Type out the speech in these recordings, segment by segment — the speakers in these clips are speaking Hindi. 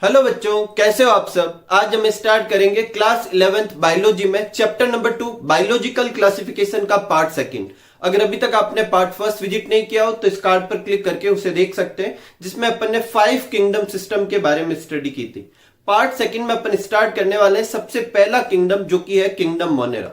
हेलो बच्चों, कैसे हो आप सब। आज हम स्टार्ट करेंगे क्लास 11th बायोलॉजी में चैप्टर नंबर 2 बायोलॉजिकल क्लासिफिकेशन का पार्ट सेकंड। अगर अभी तक आपने पार्ट फर्स्ट विजिट नहीं किया हो तो इस कार्ड पर क्लिक करके उसे देख सकते हैं, जिसमें अपन ने 5 किंगडम सिस्टम के बारे में स्टडी की थी। पार्ट सेकंड में अपन स्टार्ट करने वाले हैं सबसे पहला किंगडम, जो कि है किंगडम मोनेरा।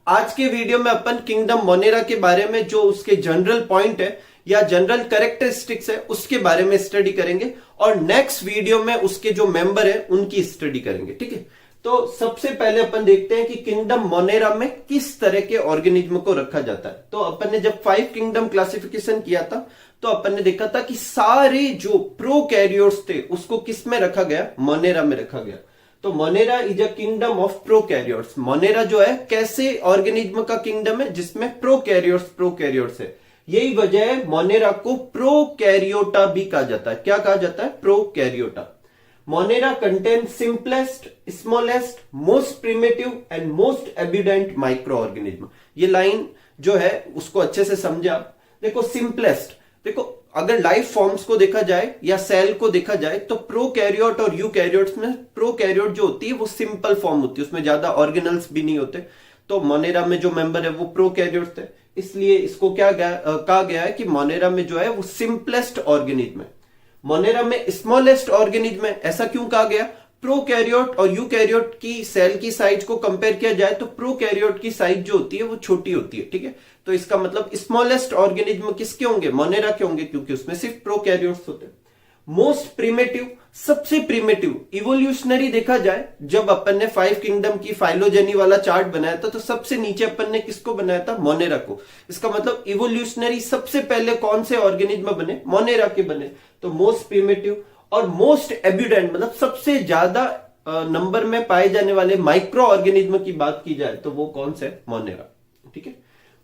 आज के वीडियो में अपन किंगडम मोनेरा के बारे में जो उसके जनरल पॉइंट है या जनरल कैरेक्टरिस्टिक्स है उसके बारे में स्टडी करेंगे, और नेक्स्ट वीडियो में उसके जो मेंबर है उनकी स्टडी करेंगे। ठीक है, तो सबसे पहले अपन देखते हैं कि किंगडम मोनेरा में किस तरह के ऑर्गेनिज्म को रखा जाता है। तो अपन ने जब 5 किंगडम क्लासिफिकेशन किया था तो अपन ने देखा था कि सारे जो प्रोकैरियोट्स थे उसको किस में रखा गया, मोनेरा में रखा गया। तो Monera is a kingdom of prokaryotes. Monera जो है कैसे ऑर्गेनिज्म का किंगडम है जिसमें प्रोकैरियोट्स है। यही वजह है मोनेरा को प्रोकैरियोटा भी कहा जाता है। क्या कहा जाता है? Prokaryota. Monera contain simplest, smallest, most primitive and most abundant microorganism. ये लाइन जो है उसको अच्छे से समझा। देखो सिंपलेस्ट, देखो अगर लाइफ फॉर्म्स को देखा जाए या सेल को देखा जाए तो प्रोकैरियोट और यूकैरियोट्स में प्रोकैरियोट जो होती है वो सिंपल फॉर्म होती है, उसमें ज्यादा ऑर्गेनल्स भी नहीं होते। तो मोनेरा में जो मेंबर है वो प्रोकैरियोट्स थे, इसलिए इसको क्या कहा गया है कि मोनेरा में जो है वो सिंपलेस्ट ऑर्गेनिज्म है। मोनेरा में स्मॉलेस्ट ऑर्गेनिज्म है। ऐसा क्यों कहा गया? प्रोकैरियोट और यूकैरियोट की सेल की साइज को कंपेयर किया जाए तो प्रोकैरियोट की साइज जो होती है वो छोटी होती है। ठीक है, तो इसका मतलब स्मॉलेस्ट ऑर्गेनिज्म किसके होंगे? मोनेरा के होंगे, क्योंकि उसमें सिर्फ प्रोकैरियोट्स होते हैं। मोस्ट प्रिमिटिव, सबसे प्रिमिटिव। इवोल्यूशनरी देखा जाए, जब अपन ने 5 किंगडम की फाइलोजेनी वाला चार्ट बनाया था तो सबसे नीचे अपन ने किसको बनाया था? मोनेरा को। इसका मतलब इवोल्यूशनरी सबसे पहले कौन से ऑर्गेनिज्म बने? मोनेरा के बने। तो मोस्ट प्रिमिटिव और मोस्ट एब्यूडेंट, मतलब सबसे ज्यादा नंबर में पाए जाने वाले माइक्रो ऑर्गेनिज्म की बात की जाए तो वो कौन से? मोनेरा। ठीक है,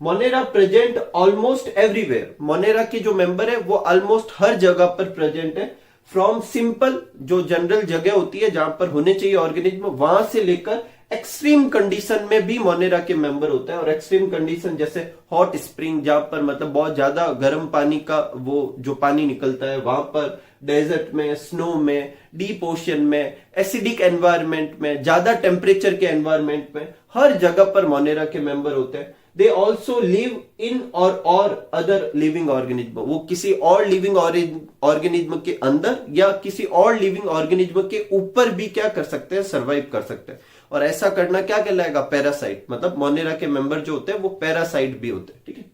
Monera present almost everywhere. Monera के जो मेंबर है वो ऑलमोस्ट हर जगह पर प्रेजेंट है। फ्रॉम सिंपल, जो जनरल जगह होती है जहां पर होने चाहिए ऑर्गेनिज्म, वहां से लेकर एक्सट्रीम कंडीशन में भी मोनेरा के मेंबर होता है। और एक्सट्रीम कंडीशन जैसे हॉट स्प्रिंग, जहां पर मतलब बहुत ज्यादा गर्म पानी का वो जो पानी निकलता है, वहां पर डेजर्ट में, स्नो में, डीप ओशन में, एसिडिक एनवायरमेंट में, ज्यादा टेम्परेचर के एनवायरमेंट में, हर जगह पर मोनेरा के मेंबर होते हैं। दे ऑल्सो लिव इन और अदर लिविंग ऑर्गेनिज्म। वो किसी और लिविंग ऑर्गेनिज्म के अंदर या किसी और लिविंग ऑर्गेनिज्म के ऊपर भी क्या कर सकते हैं? सर्वाइव कर सकते हैं। और ऐसा करना क्या कहलाएगा? पैरासाइट। मतलब मोनेरा के मेंबर जो होते हैं वो पैरासाइट भी होते हैं। ठीक है,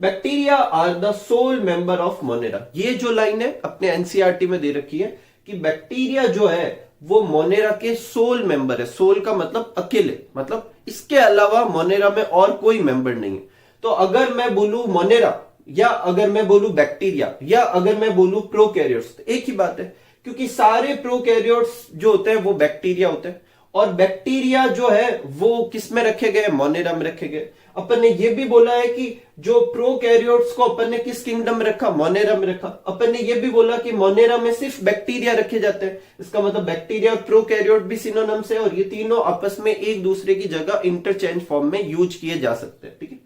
bacteria are the sole member of monera. ये जो लाइन है अपने एनसीईआरटी में दे रखी है कि बैक्टीरिया जो है वो मोनेरा के सोल मेंबर है। सोल का मतलब अकेले, मतलब इसके अलावा मोनेरा में और कोई मेंबर नहीं है। तो अगर मैं बोलूं मोनेरा, या अगर मैं बोलूं बैक्टीरिया, या अगर मैं बोलूं प्रोकैरियोट्स, तो एक ही बात है, क्योंकि सारे प्रोकैरियोट्स जो होते हैं वो बैक्टीरिया होते हैं। और बैक्टीरिया जो है वो किस में रखे गए? मोनेरा में रखे गए। अपन ने ये भी बोला है कि जो प्रोकैरियोट्स को अपन ने किस किंगडम में रखा? मोनेरा में रखा। अपन ने ये भी बोला कि मोनेरा में सिर्फ बैक्टीरिया रखे जाते हैं। इसका मतलब बैक्टीरिया और प्रोकैरियोट भी सिनोनिम्स है, और ये तीनों आपस में एक दूसरे की जगह इंटरचेंज फॉर्म में यूज किए जा सकते हैं। ठीक है,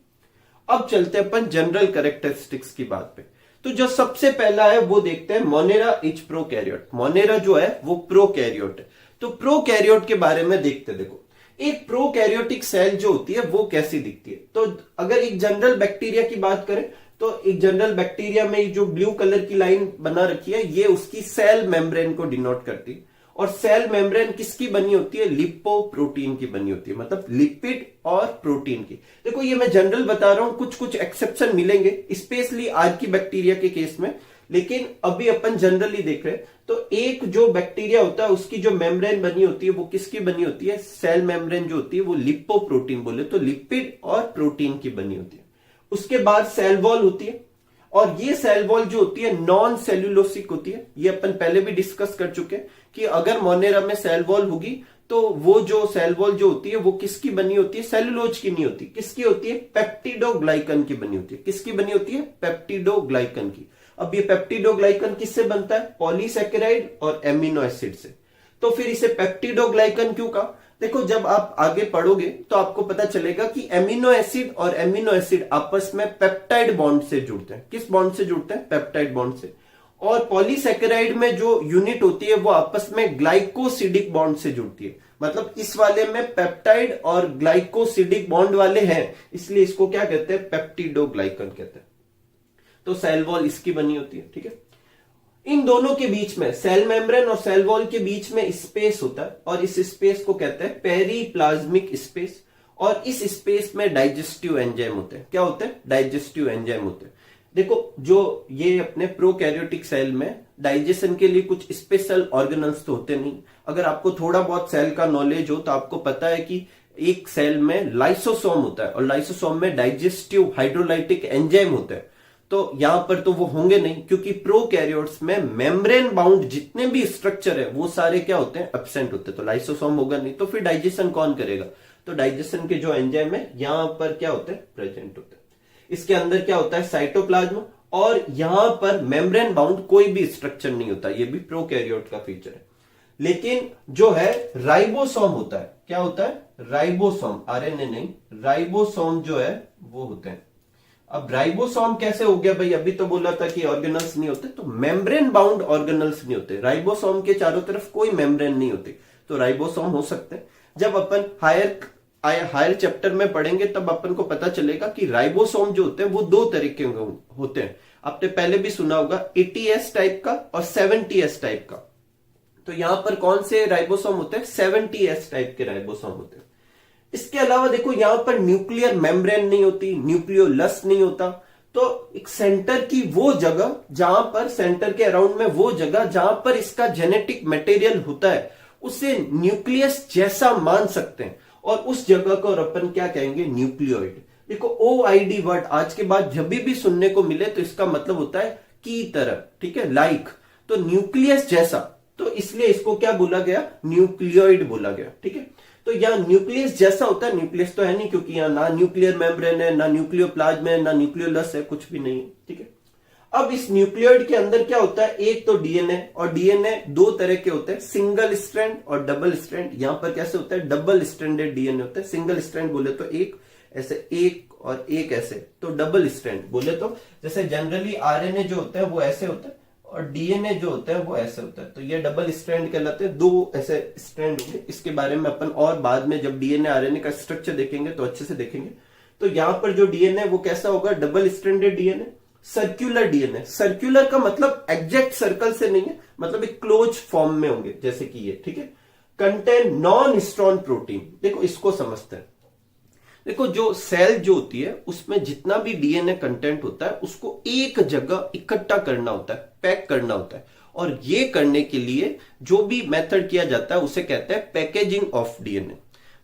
अब चलते हैं अपन जनरल कैरेक्टरिस्टिक्स की बात पे। तो जो सबसे पहला है वो देखते हैं, मोनेरा इज प्रोकैरियोट। मोनेरा जो है वो प्रोकैरियोट है। तो प्रोकैरियोट के बारे में देखते। देखो एक प्रोकैरियोटिक सेल जो होती है वो कैसी दिखती है। तो अगर एक जनरल बैक्टीरिया की बात करें तो एक जनरल बैक्टीरिया में जो ब्लू कलर की लाइन बना रखी है ये उसकी सेल मेम्ब्रेन को डिनोट करती है। और सेल मेम्ब्रेन किसकी बनी होती है? लिपोप्रोटीन की बनी होती है, मतलब लिपिड और प्रोटीन की। देखो ये मैं जनरल बता रहा हूं, कुछ कुछ एक्सेप्शन मिलेंगे स्पेशली आज की बैक्टीरिया के केस में, लेकिन अभी अपन जनरली देख रहे हैं। तो एक जो बैक्टीरिया होता है उसकी जो मेम्ब्रेन बनी होती है वो किसकी बनी होती है? सेल मेम्ब्रेन जो होती है वो लिपोप्रोटीन, बोले तो लिपिड और प्रोटीन की बनी होती है। उसके बाद सेल वॉल होती है, और ये सेल वॉल जो होती है नॉन सेल्यूलोसिक होती है। ये अपन पहले भी डिस्कस कर चुके हैं कि अगर मोनेरा में सेल वॉल होगी तो वो जो सेल वॉल जो होती है वो किसकी बनी होती है? सेलुलोज की नहीं होती। किसकी होती है? पेप्टिडोग्लाइकन की बनी होती है। किसकी बनी होती है? पेप्टिडोग्लाइकन की। अब ये पेप्टिडोग्लाइकन किससे बनता है? पॉलीसैकेराइड और एमिनो एसिड से। तो फिर इसे पेप्टिडोग्लाइकन क्यों कहा? देखो जब आप आगे पढ़ोगे तो आपको पता चलेगा कि एमिनो एसिड और एमिनो एसिड आपस में पेप्टाइड बॉन्ड से जुड़ते हैं। किस बॉन्ड से जुड़ते हैं? पेप्टाइड बॉन्ड से। और पॉलीसेकेराइड में जो यूनिट होती है वो आपस में ग्लाइकोसिडिक बॉन्ड से जुड़ती है, मतलब इस वाले में पेप्टाइड और ग्लाइकोसिडिक बॉन्ड वाले हैं, इसलिए इसको क्या कहते हैं, पेप्टिडोग्लाइकन कहते हैं। तो सेल वॉल इसकी बनी होती है, ठीक है। इन दोनों के बीच में, सेल मेम्ब्रेन और सेल वॉल के बीच में स्पेस होता है और इस स्पेस को कहते हैं पेरीप्लाज्मिक स्पेस, और इस स्पेस में डाइजेस्टिव एंजाइम होते हैं। क्या होते हैं, डाइजेस्टिव एंजाइम होते हैं। देखो जो ये अपने प्रोकैरियोटिक सेल में डाइजेशन के लिए कुछ स्पेशल ऑर्गेनल्स तो होते नहीं। अगर आपको थोड़ा बहुत सेल का नॉलेज हो तो आपको पता है कि एक सेल में लाइसोसोम होता है और लाइसोसोम में डाइजेस्टिव हाइड्रोलाइटिक एंजाइम होते हैं। तो यहां पर तो वो होंगे नहीं, क्योंकि प्रोकैरियोट्स में मेम्ब्रेन बाउंड जितने भी स्ट्रक्चर है वो सारे क्या होते हैं, एब्सेंट होते हैं। तो लाइसोसोम होगा नहीं, तो फिर डाइजेशन कौन करेगा, तो डाइजेशन के जो एंजाइम है यहां पर क्या होते हैं, प्रेजेंट होते हैं। इसके अंदर क्या होता है, साइटोप्लाज्म, और यहां पर मेम्ब्रेन बाउंड कोई भी स्ट्रक्चर नहीं होता, ये भी प्रोकैरियोट का फीचर है। लेकिन जो है राइबोसोम होता है, क्या होता है, राइबोसोम, आरएनए नहीं, राइबोसोम जो है वो होते हैं। अब राइबोसोम कैसे हो गया भाई, अभी तो बोला था कि ऑर्गेनल्स नहीं होते, तो मेम्ब्रेन बाउंड ऑर्गेनल्स नहीं होते, राइबोसोम के चारों तरफ कोई मेम्ब्रेन नहीं होती, तो राइबोसोम हो सकते हैं। जब अपन हायर चैप्टर में पढ़ेंगे तब अपन को पता चलेगा कि राइबोसोम जो होते हैं वो दो तरह के होते हैं। आपने पहले भी सुना होगा 80S टाइप का और 70S टाइप का। तो यहां पर कौन से राइबोसोम होते हैं, 70S टाइप के राइबोसोम होते हैं। इसके अलावा देखो यहां पर न्यूक्लियर मेम्ब्रेन नहीं होती, न्यूक्लियोलस नहीं होता, तो एक सेंटर की वो जगह जहां पर, सेंटर के अराउंड में वो जगह जहां पर इसका जेनेटिक मटेरियल होता है उसे न्यूक्लियस जैसा मान सकते हैं, और उस जगह को अपन क्या कहेंगे, न्यूक्लियोइड। देखो OID वर्ड आज के बाद जब भी सुनने को मिले तो इसका मतलब होता है की तरह, ठीक है, लाइक, तो न्यूक्लियस जैसा, तो इसलिए इसको क्या बोला गया, न्यूक्लियोइड बोला गया, ठीक है। तो यहाँ न्यूक्लियस जैसा होता है, न्यूक्लियस तो है नहीं क्योंकि यहाँ ना न्यूक्लियर मेम्ब्रेन है, ना न्यूक्लियोप्लाज्म है, ना न्यूक्लियोलस है, कुछ भी नहीं है, ठीक है। अब इस न्यूक्लियोइड के अंदर क्या होता है, एक तो डीएनए, और डीएनए दो तरह के होते हैं, सिंगल स्ट्रैंड और डबल स्ट्रैंड। यहां पर कैसे होता है, डबल स्ट्रैंडेड डीएनए होता है। सिंगल स्ट्रैंड बोले तो एक ऐसे, एक और एक ऐसे, तो डबल स्ट्रैंड बोले तो जैसे जनरली आरएनए जो होता है वो ऐसे होता है और डीएनए जो होता है वो ऐसे होता है, तो ये डबल स्ट्रैंड कहलाते हैं, दो ऐसे स्ट्रैंड होंगे। इसके बारे में अपन और बाद में जब डीएनए आरएनए का स्ट्रक्चर देखेंगे तो अच्छे से देखेंगे। तो यहां पर जो डीएनए वो कैसा होगा, double stranded DNA, circular DNA. Circular का मतलब एग्जैक्ट सर्कल से नहीं है, मतलब एक क्लोज फॉर्म में होंगे जैसे कि ये, ठीक है। कंटेन नॉन हिस्टोन प्रोटीन, देखो इसको समझते हैं। देखो जो सेल जो होती है उसमें जितना भी डीएनए कंटेंट होता है उसको एक जगह इकट्ठा करना होता है, पैक करना होता है, और ये करने के लिए जो भी मेथड किया जाता है उसे कहते हैं पैकेजिंग ऑफ डीएनए।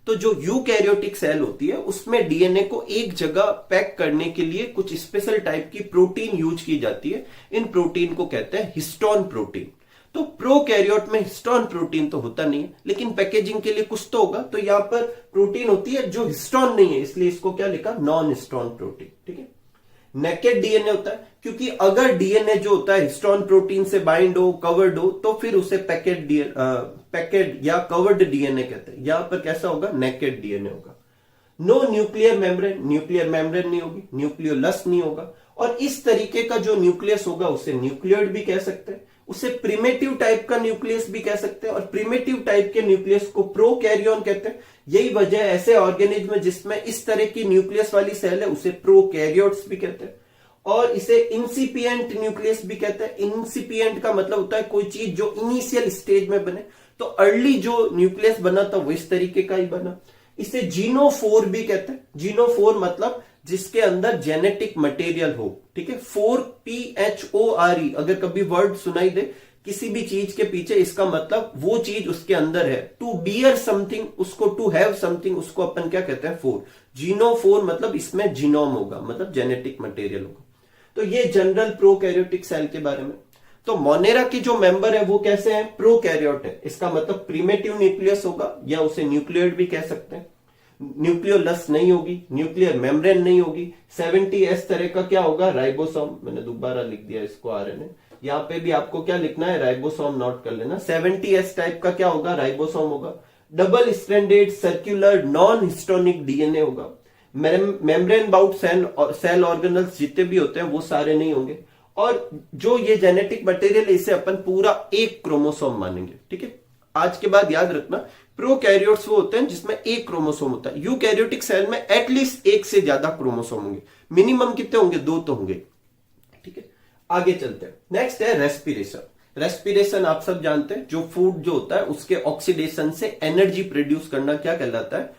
तो जो यूकैरियोटिक सेल होती है उसमें डीएनए को एक जगह पैक करने के लिए कुछ स्पेशल टाइप की प्रोटीन यूज की जाती है। इन प्रोटीन को कहते हैं हिस्टोन प्रोटीन। तो प्रोकैरियोट में हिस्टोन प्रोटीन तो होता नहीं है, लेकिन पैकेजिंग के लिए कुछ तो होगा। तो यहां पर प्रोटीन होती है जो हिस्टोन नहीं है, इसलिए इसको क्या लिखा, नॉन हिस्टोन प्रोटीन, ठीक है। नेकेड डीएनए होता है, क्योंकि अगर डीएनए जो होता है हिस्टोन प्रोटीन से बाइंड हो, कवर्ड हो, तो फिर उसे पैकेड या कवर्ड डीएनए कहते हैं। यहां पर कैसा होगा, नेकेड डीएनए होगा। No nuclear membrane, nuclear membrane नहीं होगी, न्यूक्लियोलस नहीं होगा, और इस तरीके का जो न्यूक्लियस होगा उसे न्यूक्लियोइड भी कह सकते हैं, उसे प्रिमिटिव टाइप का न्यूक्लियस भी कह सकते हैं, और प्रिमिटिव टाइप के न्यूक्लियस को प्रोकैरियोन कहते हैं। यही वजह है ऐसे ऑर्गेनिज्म जिसमें इस तरह की न्यूक्लियस वाली सेल है उसे प्रोकैरियोट्स भी कहते हैं, और इसे इंसिपिएंट न्यूक्लियस भी कहते हैं। इंसिपिएंट का मतलब होता है कोई चीज जो इनिशियल स्टेज में बने, तो अर्ली जो न्यूक्लियस बना था वो इस तरीके का ही बना। इसे जीनोफोर भी कहते हैं। जीनोफोर मतलब जिसके अंदर जेनेटिक मटेरियल हो, ठीक है। 4PHORE अगर कभी वर्ड सुनाई दे किसी भी चीज के पीछे, इसका मतलब वो चीज उसके अंदर है। टू बियर समथिंग, उसको टू हैव समथिंग, उसको अपन क्या कहते हैं, फोर। जीनोफोर मतलब इसमें जीनोम होगा, मतलब जेनेटिक मटेरियल होगा। तो ये जनरल प्रोकैरियोटिक सेल के बारे में। तो मोनेरा की जो मेंबर है वो कैसे है, प्रोकैरियोट है। इसका मतलब प्रिमिटिव न्यूक्लियस होगा, या उसे न्यूक्लियोइड भी कह सकते हैं। न्यूक्लियोलस नहीं होगी, न्यूक्लियर मेम्ब्रेन नहीं होगी। 70S तरह का क्या होगा, राइबोसोम। मैंने दोबारा लिख दिया इसको आरएनए, यहां पे भी आपको क्या लिखना है, राइबोसोम नोट कर लेना। 70S टाइप का क्या होगा, राइबोसोम होगा। Double stranded circular non histrionic DNA होगा। मेम्ब्रेन बाउंड सेल ऑर्गेनल्स जितने भी होते हैं वो सारे नहीं होंगे, और जो ये जेनेटिक मटेरियल इसे अपन पूरा एक क्रोमोसोम मानेंगे, ठीक है। आज के बाद याद रखना, प्रोकैरियोट्स वो होते हैं जिसमें एक क्रोमोसोम होता है, यूकैरियोटिक सेल में एटलीस्ट एक से ज्यादा क्रोमोसोम होंगे, मिनिमम कितने होंगे, 2 तो होंगे, ठीक है। आगे चलते हैं, नेक्स्ट है रेस्पिरेशन। रेस्पिरेशन आप सब जानते हैं, जो फूड जो होता है उसके ऑक्सीडेशन से एनर्जी प्रोड्यूस करना क्या कहलाता है,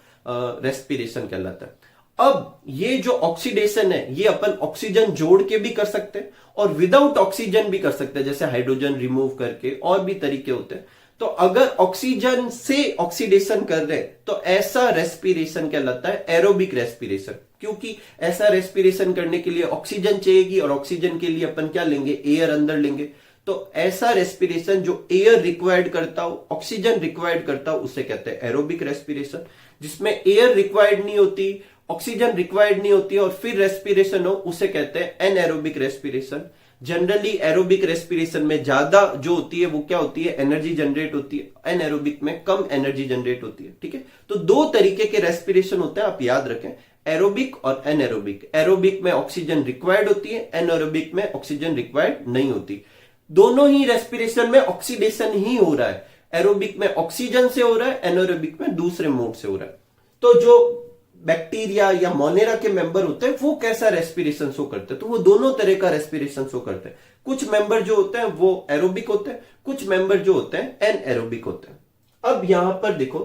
रेस्पिरेशन कहलाता है। अब ये जो ऑक्सीडेशन है ये अपन ऑक्सीजन जोड़ के भी कर सकते हैं और विदाउट ऑक्सीजन भी कर सकते हैं, जैसे हाइड्रोजन रिमूव करके, और भी तरीके होते हैं। तो अगर ऑक्सीजन से ऑक्सीडेशन कर रहे हैं तो ऐसा रेस्पिरेशन कहलाता है एरोबिक रेस्पिरेशन, क्योंकि ऐसा रेस्पिरेशन करने के लिए ऑक्सीजन चाहिएगी और ऑक्सीजन के लिए अपन क्या लेंगे, एयर अंदर लेंगे। तो ऐसा रेस्पिरेशन जो एयर रिक्वायर्ड करता हो, ऑक्सीजन रिक्वायर्ड करता हो, उसे कहते हैं एरोबिक रेस्पिरेशन। जिसमें एयर रिक्वायर्ड नहीं होती, ऑक्सीजन रिक्वायर्ड नहीं होती और फिर रेस्पिरेशन हो, उसे कहते हैं anaerobic respiration. Generally aerobic respiration में ज्यादा जो होती है वो क्या होती है, एनर्जी जनरेट होती है, एनएरोबिक में कम एनर्जी जनरेट होती है, ठीक है। तो 2 तरीके के रेस्पिरेशन होते हैं, आप याद रखें, एरोबिक और एनएरोबिक। एरोबिक में ऑक्सीजन रिक्वायर्ड होती है, एनएरोबिक में ऑक्सीजन रिक्वायर्ड नहीं होती। दोनों ही रेस्पिरेशन में ऑक्सीडेशन ही हो रहा है, एरोबिक में ऑक्सीजन से हो रहा है, एनएरोबिक में दूसरे मोड से हो रहा है। तो जो बैक्टीरिया या मोनेरा के मेंबर होते हैं वो कैसा रेस्पिरेशन शो करते हैं, तो वो दोनों तरह का रेस्पिरेशन शो करते हैं। कुछ मेंबर जो होते हैं वो एरोबिक होते हैं, कुछ मेंबर जो होते हैं एनएरोबिक होते हैं। अब यहां पर देखो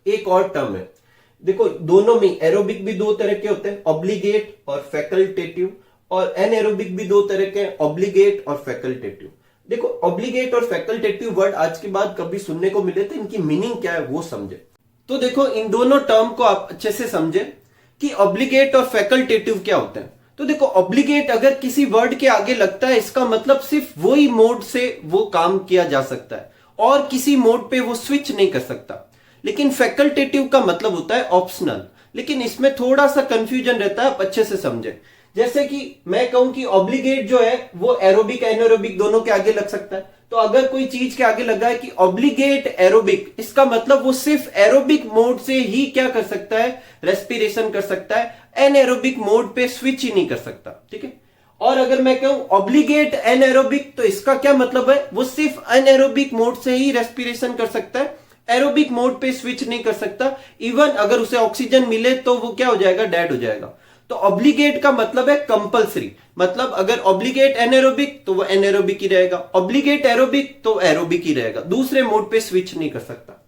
एक और टर्म है, देखो दोनों में एरोबिक भी 2 तरह के होते हैं, ऑब्लिगेट और फैकल्टेटिव, और एनएरोबिक भी 2 तरह के हैं, ऑब्लिगेट और फैकल्टेटिव। देखो ऑब्लिगेट और फैकल्टेटिव वर्ड आज के बाद कभी सुनने को मिले तो इनकी मीनिंग क्या है वो समझे। तो देखो इन दोनों टर्म को आप अच्छे से समझे कि ऑब्लिगेट और फैकल्टेटिव क्या होते हैं। तो देखो ऑब्लिगेट अगर किसी वर्ड के आगे लगता है इसका मतलब सिर्फ वही मोड से वो काम किया जा सकता है और किसी मोड पे वो स्विच नहीं कर सकता। लेकिन फैकल्टेटिव का मतलब होता है ऑप्शनल, लेकिन इसमें थोड़ा सा कंफ्यूजन रहता है, आप अच्छे से समझे। जैसे कि मैं कहूं कि ऑब्लिगेट जो है वो एरोबिक एनारोबिक दोनों के आगे लग सकता है, तो अगर कोई चीज के आगे लगा है कि ऑब्लिगेट एरोबिक, इसका मतलब वो सिर्फ एरोबिक मोड से ही क्या कर सकता है, रेस्पिरेशन कर सकता है, एनएरोबिक मोड पे स्विच ही नहीं कर सकता, ठीक है। और अगर मैं कहूं ऑब्लिगेट एनएरोबिक, तो इसका क्या मतलब है, वो सिर्फ एनएरोबिक मोड से ही रेस्पिरेशन कर सकता है, एरोबिक मोड पे स्विच नहीं कर सकता। इवन अगर उसे ऑक्सीजन मिले तो वो क्या हो जाएगा, डेड हो जाएगा। तो ऑब्लिगेट का मतलब है कंपलसरी, मतलब अगर ऑब्लिगेट एनारोबिक तो वो एनारोबिक ही रहेगा, ऑब्लिगेट एरोबिक तो एरोबिक ही रहेगा, दूसरे मोड पे स्विच नहीं कर सकता।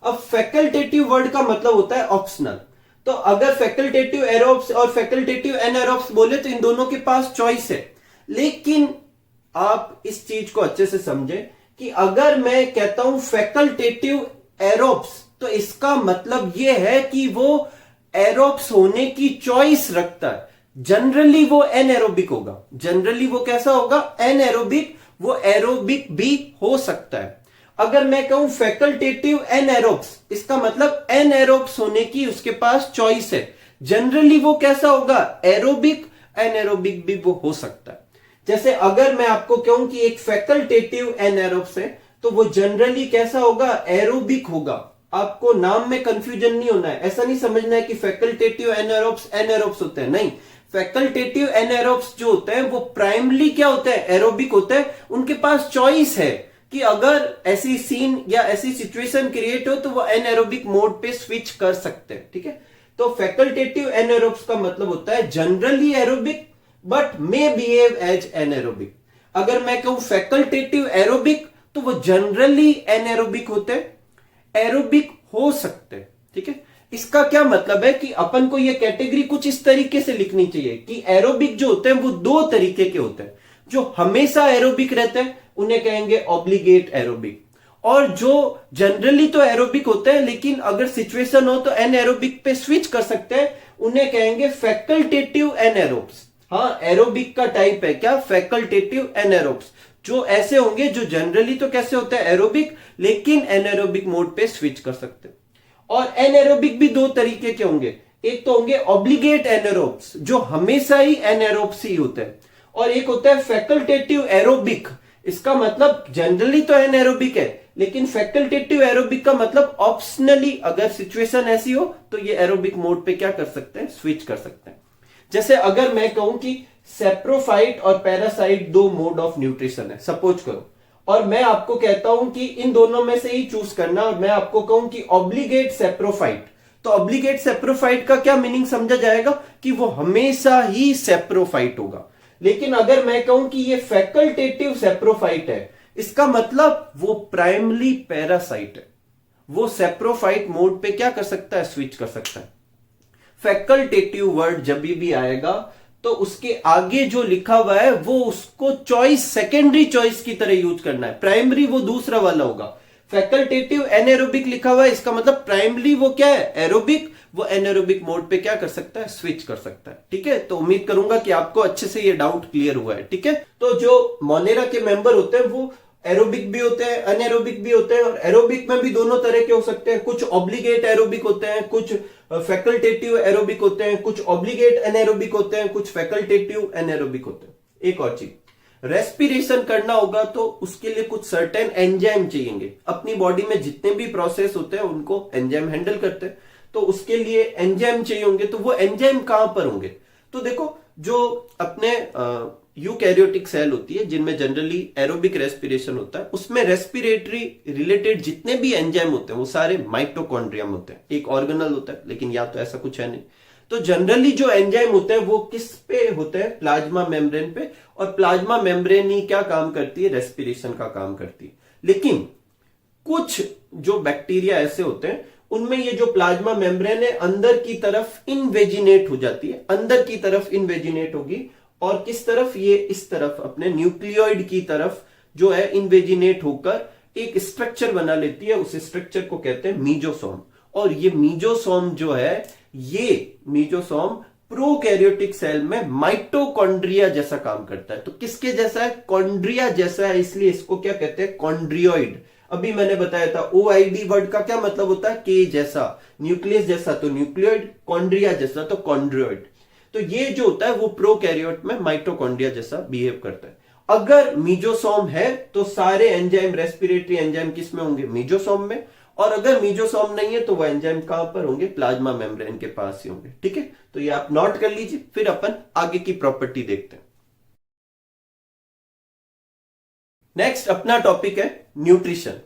अब फैकल्टेटिव वर्ड का मतलब होता है ऑप्शनल। तो अगर फैकल्टेटिव एरोब्स और फैकल्टेटिव एनारोब्स बोले तो इन दोनों के पास चॉइस है। लेकिन आप इस चीज को अच्छे से समझे कि अगर मैं कहता हूं फैकल्टेटिव एरोब्स, तो इसका मतलब यह है कि वो एरोब्स होने की चॉइस रखता है। जनरली वो एनएरोबिक होगा, जनरली वो कैसा होगा, एनएरोबिक, वो एरोबिक भी हो सकता है। अगर मैं कहूं फैकल्टेटिव एनएरोब्स, इसका मतलब एनएरोब्स होने की उसके पास चॉइस है, जनरली वो कैसा होगा, एरोबिक, एनएरोबिक भी वो हो सकता है। जैसे अगर मैं आपको कहूं कि एक फैकल्टेटिव एनएरोब्स है तो वो जनरली कैसा होगा, एरोबिक होगा। आपको नाम में कंफ्यूजन नहीं होना है, ऐसा नहीं समझना है कि फैकल्टेटिव एनारोब्स एनारोब्स होते हैं, नहीं। फैकल्टेटिव एनारोब्स जो होते हैं वो प्राइमरी क्या होते हैं, एरोबिक होते हैं। उनके पास चॉइस है कि अगर ऐसी सीन या ऐसी सिचुएशन क्रिएट हो तो वो एनारोबिक मोड पे स्विच कर सकते हैं, ठीक है। तो फैकल्टेटिव एनारोब्स का मतलब होता है generally aerobic but may behave as anaerobic. अगर मैं कहूं फैकल्टेटिव एरोबिक तो वो जनरली एनारोबिक होते हैं, एरोबिक हो सकते हैं, ठीक है। इसका क्या मतलब है कि अपन को यह कैटेगरी कुछ इस तरीके से लिखनी चाहिए कि एरोबिक जो होते हैं वो 2 तरीके के होते हैं। जो हमेशा एरोबिक रहते हैं उन्हें कहेंगे ऑब्लिगेट एरोबिक, और जो जनरली तो एरोबिक होते हैं लेकिन अगर सिचुएशन हो तो एनएरोबिक पे स्विच कर सकते हैं, उन्हें कहेंगे फैकल्टेटिव एनारोब्स। हाँ, एरोबिक का टाइप है क्या, फैकल्टेटिव एनारोब्स, जो ऐसे होंगे जो जनरली तो कैसे होते हैं, एरोबिक, लेकिन एनारोबिक मोड पे स्विच कर सकते हैं। और एनारोबिक भी 2 तरीके के होंगे, एक तो होंगे ऑब्लिगेट एनारोब्स जो हमेशा ही एनारोब्स ही होते हैं, और एक होता है फैकल्टेटिव एरोबिक। इसका मतलब जनरली तो एनारोबिक है लेकिन फैकल्टेटिव एरोबिक का मतलब ऑप्शनली अगर सिचुएशन ऐसी हो तो ये एरोबिक मोड पे क्या कर सकते हैं, स्विच कर सकते हैं। जैसे अगर मैं कहूं कि सेप्रोफाइट और पैरासाइट दो मोड ऑफ न्यूट्रिशन है, सपोज करो, और मैं आपको कहता हूं कि इन दोनों में से ही चूज करना, और मैं आपको कहूं कि ऑब्लिगेट सेप्रोफाइट, तो ऑब्लिगेट सेप्रोफाइट का क्या मीनिंग समझा जाएगा कि वो हमेशा ही सेप्रोफाइट होगा। लेकिन अगर मैं कहूं कि ये फैकल्टेटिव सेप्रोफाइट है, इसका मतलब वो प्राइमरी पैरासाइट है, वो सेप्रोफाइट मोड पे क्या कर सकता है, स्विच कर सकता है। फैकल्टेटिव वर्ड जब भी आएगा तो उसके आगे जो लिखा हुआ है वो उसको चॉइस, सेकेंडरी चॉइस की तरह यूज करना है। प्राइमरी वो दूसरा वाला होगा। फैकल्टेटिव एनएरोबिक लिखा हुआ है, इसका मतलब प्राइमरी वो क्या है, एरोबिक, वो एनएरोबिक मोड पे क्या कर सकता है, स्विच कर सकता है। ठीक है, तो उम्मीद करूंगा कि आपको अच्छे से ये डाउट क्लियर हुआ है। ठीक है, तो जो मोनेरा के मेंबर होते हैं वो एरोबिक भी होते हैं, अनएरोबिक भी होते हैं, और एरोबिक में भी दोनों तरह के हो सकते हैं। कुछ ऑब्लिगेट एरोबिक होते हैं, कुछ फैकल्टेटिव एरोबिक होते हैं, कुछ ऑब्लिगेट एनएरोबिक होते हैं, कुछ फैकल्टेटिव एनएरोबिक होते हैं। एक और चीज, रेस्पिरेशन करना होगा तो उसके लिए कुछ सर्टेन एंजाइम चाहिए। अपनी बॉडी में जितने भी प्रोसेस होते हैं उनको एंजाइम हैंडल करते हैं, तो उसके लिए एंजाइम चाहिए होंगे। तो वो एंजाइम कहां पर होंगे, तो देखो जो अपने यूकैरियोटिक सेल होती है जिनमें जनरली एरोबिक रेस्पिरेशन होता है, उसमें रेस्पिरेटरी रिलेटेड जितने भी एंजाइम होते हैं वो सारे माइटोकॉन्ड्रिया में होते हैं। एक ऑर्गेनल होता है, लेकिन या तो ऐसा कुछ है नहीं। तो जनरली जो एंजाइम होते हैं वो किस पे होते हैं, प्लाज्मा मेम्ब्रेन पे, और प्लाज्मा मेम्ब्रेन ही क्या काम करती है, रेस्पिरेशन का काम करती है। लेकिन कुछ जो बैक्टीरिया ऐसे होते हैं उनमें ये जो प्लाज्मा मेम्ब्रेन है अंदर की तरफ इनवेजिनेट हो जाती है, अंदर की तरफ इनवेजिनेट होगी, और किस तरफ, ये इस तरफ अपने न्यूक्लियोइड की तरफ जो है इनवेजिनेट होकर एक स्ट्रक्चर बना लेती है। उस स्ट्रक्चर को कहते हैं मीजोसोम। और ये मीजोसोम जो है, ये मीजोसोम प्रोकैरियोटिक सेल में माइटोकॉन्ड्रिया जैसा काम करता है। तो किसके जैसा है, कॉन्ड्रिया जैसा है, इसलिए इसको क्या कहते हैं, कॉन्ड्रियोइड। अभी मैंने बताया था ओआईडी वर्ड का क्या मतलब होता है, के जैसा, न्यूक्लियस जैसा तो न्यूक्लियोइड, कॉन्ड्रिया जैसा तो कॉन्ड्रियोइड। तो ये जो होता है वो प्रोकैरियोट में माइटोकॉन्ड्रिया जैसा बिहेव करता है। अगर मीजोसोम है तो सारे एंजाइम, रेस्पिरेटरी एंजाइम किस में होंगे, मीजोसोम में, और अगर मीजोसोम नहीं है तो वो एंजाइम कहां पर होंगे, प्लाज्मा मेम्ब्रेन के पास ही होंगे। ठीक है, तो ये आप नोट कर लीजिए, फिर अपन आगे की प्रॉपर्टी देखते हैं। नेक्स्ट अपना टॉपिक है न्यूट्रिशन।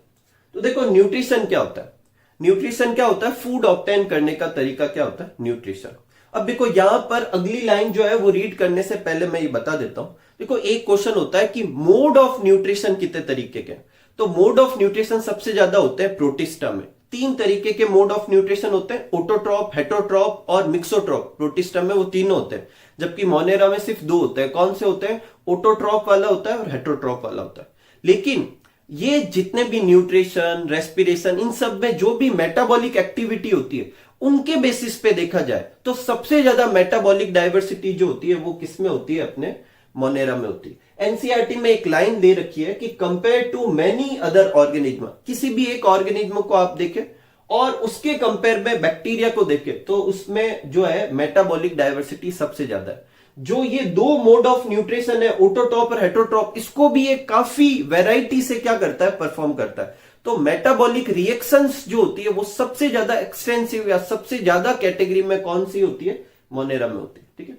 तो देखो न्यूट्रिशन क्या होता है, न्यूट्रिशन क्या होता है, फूड ऑब्टेन करने का तरीका क्या होता है, न्यूट्रिशन। अब देखो यहां पर अगली लाइन जो है वो रीड करने से पहले मैं ये बता देता हूं। देखो एक क्वेश्चन होता है कि मोड ऑफ न्यूट्रिशन कितने तरीके के, तो मोड ऑफ न्यूट्रिशन सबसे ज्यादा होते हैं प्रोटिस्टा में। 3 तरीके के मोड ऑफ न्यूट्रिशन होते हैं, ऑटोट्रॉप, हेटरोट्रॉप और मिक्सोट्रॉप। प्रोटिस्टा में वो तीनों होते हैं, जबकि मोनेरा में सिर्फ 2 होते हैं। कौन से होते हैं, ऑटोट्रॉप वाला होता है और हेटरोट्रॉप वाला होता है। लेकिन ये जितने भी न्यूट्रिशन, रेस्पिरेशन, इन सब में जो भी मेटाबॉलिक एक्टिविटी होती है उनके बेसिस पे देखा जाए तो सबसे ज्यादा मेटाबॉलिक डाइवर्सिटी जो होती है वो किसमें होती है, अपने मोनेरा में होती है। एनसीईआरटी में एक लाइन दे रखी है कि compare to many other organism, किसी भी एक ऑर्गेनिज्म को आप देखें और उसके कंपेयर में बैक्टीरिया को देखें तो उसमें जो है मेटाबॉलिक डाइवर्सिटी सबसे ज्यादा है। जो ये 2 मोड ऑफ न्यूट्रिशन है, ऑटोट्रॉप और हेटरोट्रॉप, इसको भी ये काफी वैरायटी से क्या करता है, परफॉर्म करता है। तो मेटाबॉलिक रिएक्शंस जो होती है वो सबसे ज्यादा एक्सटेंसिव या सबसे ज्यादा कैटेगरी में कौन सी होती है, मोनेरा में होती है। ठीक है,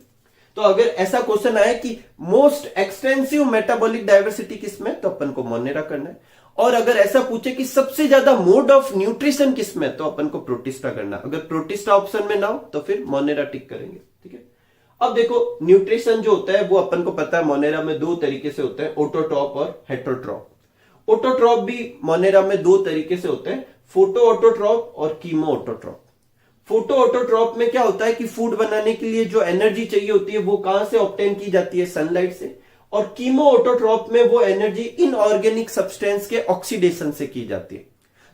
तो अगर ऐसा क्वेश्चन आए कि मोस्ट एक्सटेंसिव मेटाबॉलिक डाइवर्सिटी किसमें, तो अपन को मोनेरा करना है। और अगर ऐसा पूछे कि सबसे ज्यादा मोड ऑफ न्यूट्रिशन किसमें, तो अपन को प्रोटिस्टा करना है। अगर प्रोटिस्टा ऑप्शन में ना हो तो फिर मोनेरा टिक करेंगे। ठीक है, अब देखो न्यूट्रिशन जो होता है वो अपन को पता है मोनेरा में 2 तरीके से होते हैं, ऑटोट्रॉप और हेटरोट्रॉप। ऑटोट्रॉप भी मोनेरा में 2 तरीके से होते हैं, फोटो ऑटोट्रॉप और कीमो ऑटोट्रॉप। फोटो ऑटोट्रॉप में क्या होता है कि फूड बनाने के लिए जो एनर्जी चाहिए होती है वो कहां से ऑब्टेन की जाती है, सनलाइट से। और कीमो ऑटोट्रॉप में वो एनर्जी इनऑर्गेनिक सब्सटेंस के ऑक्सीडेशन से की जाती है।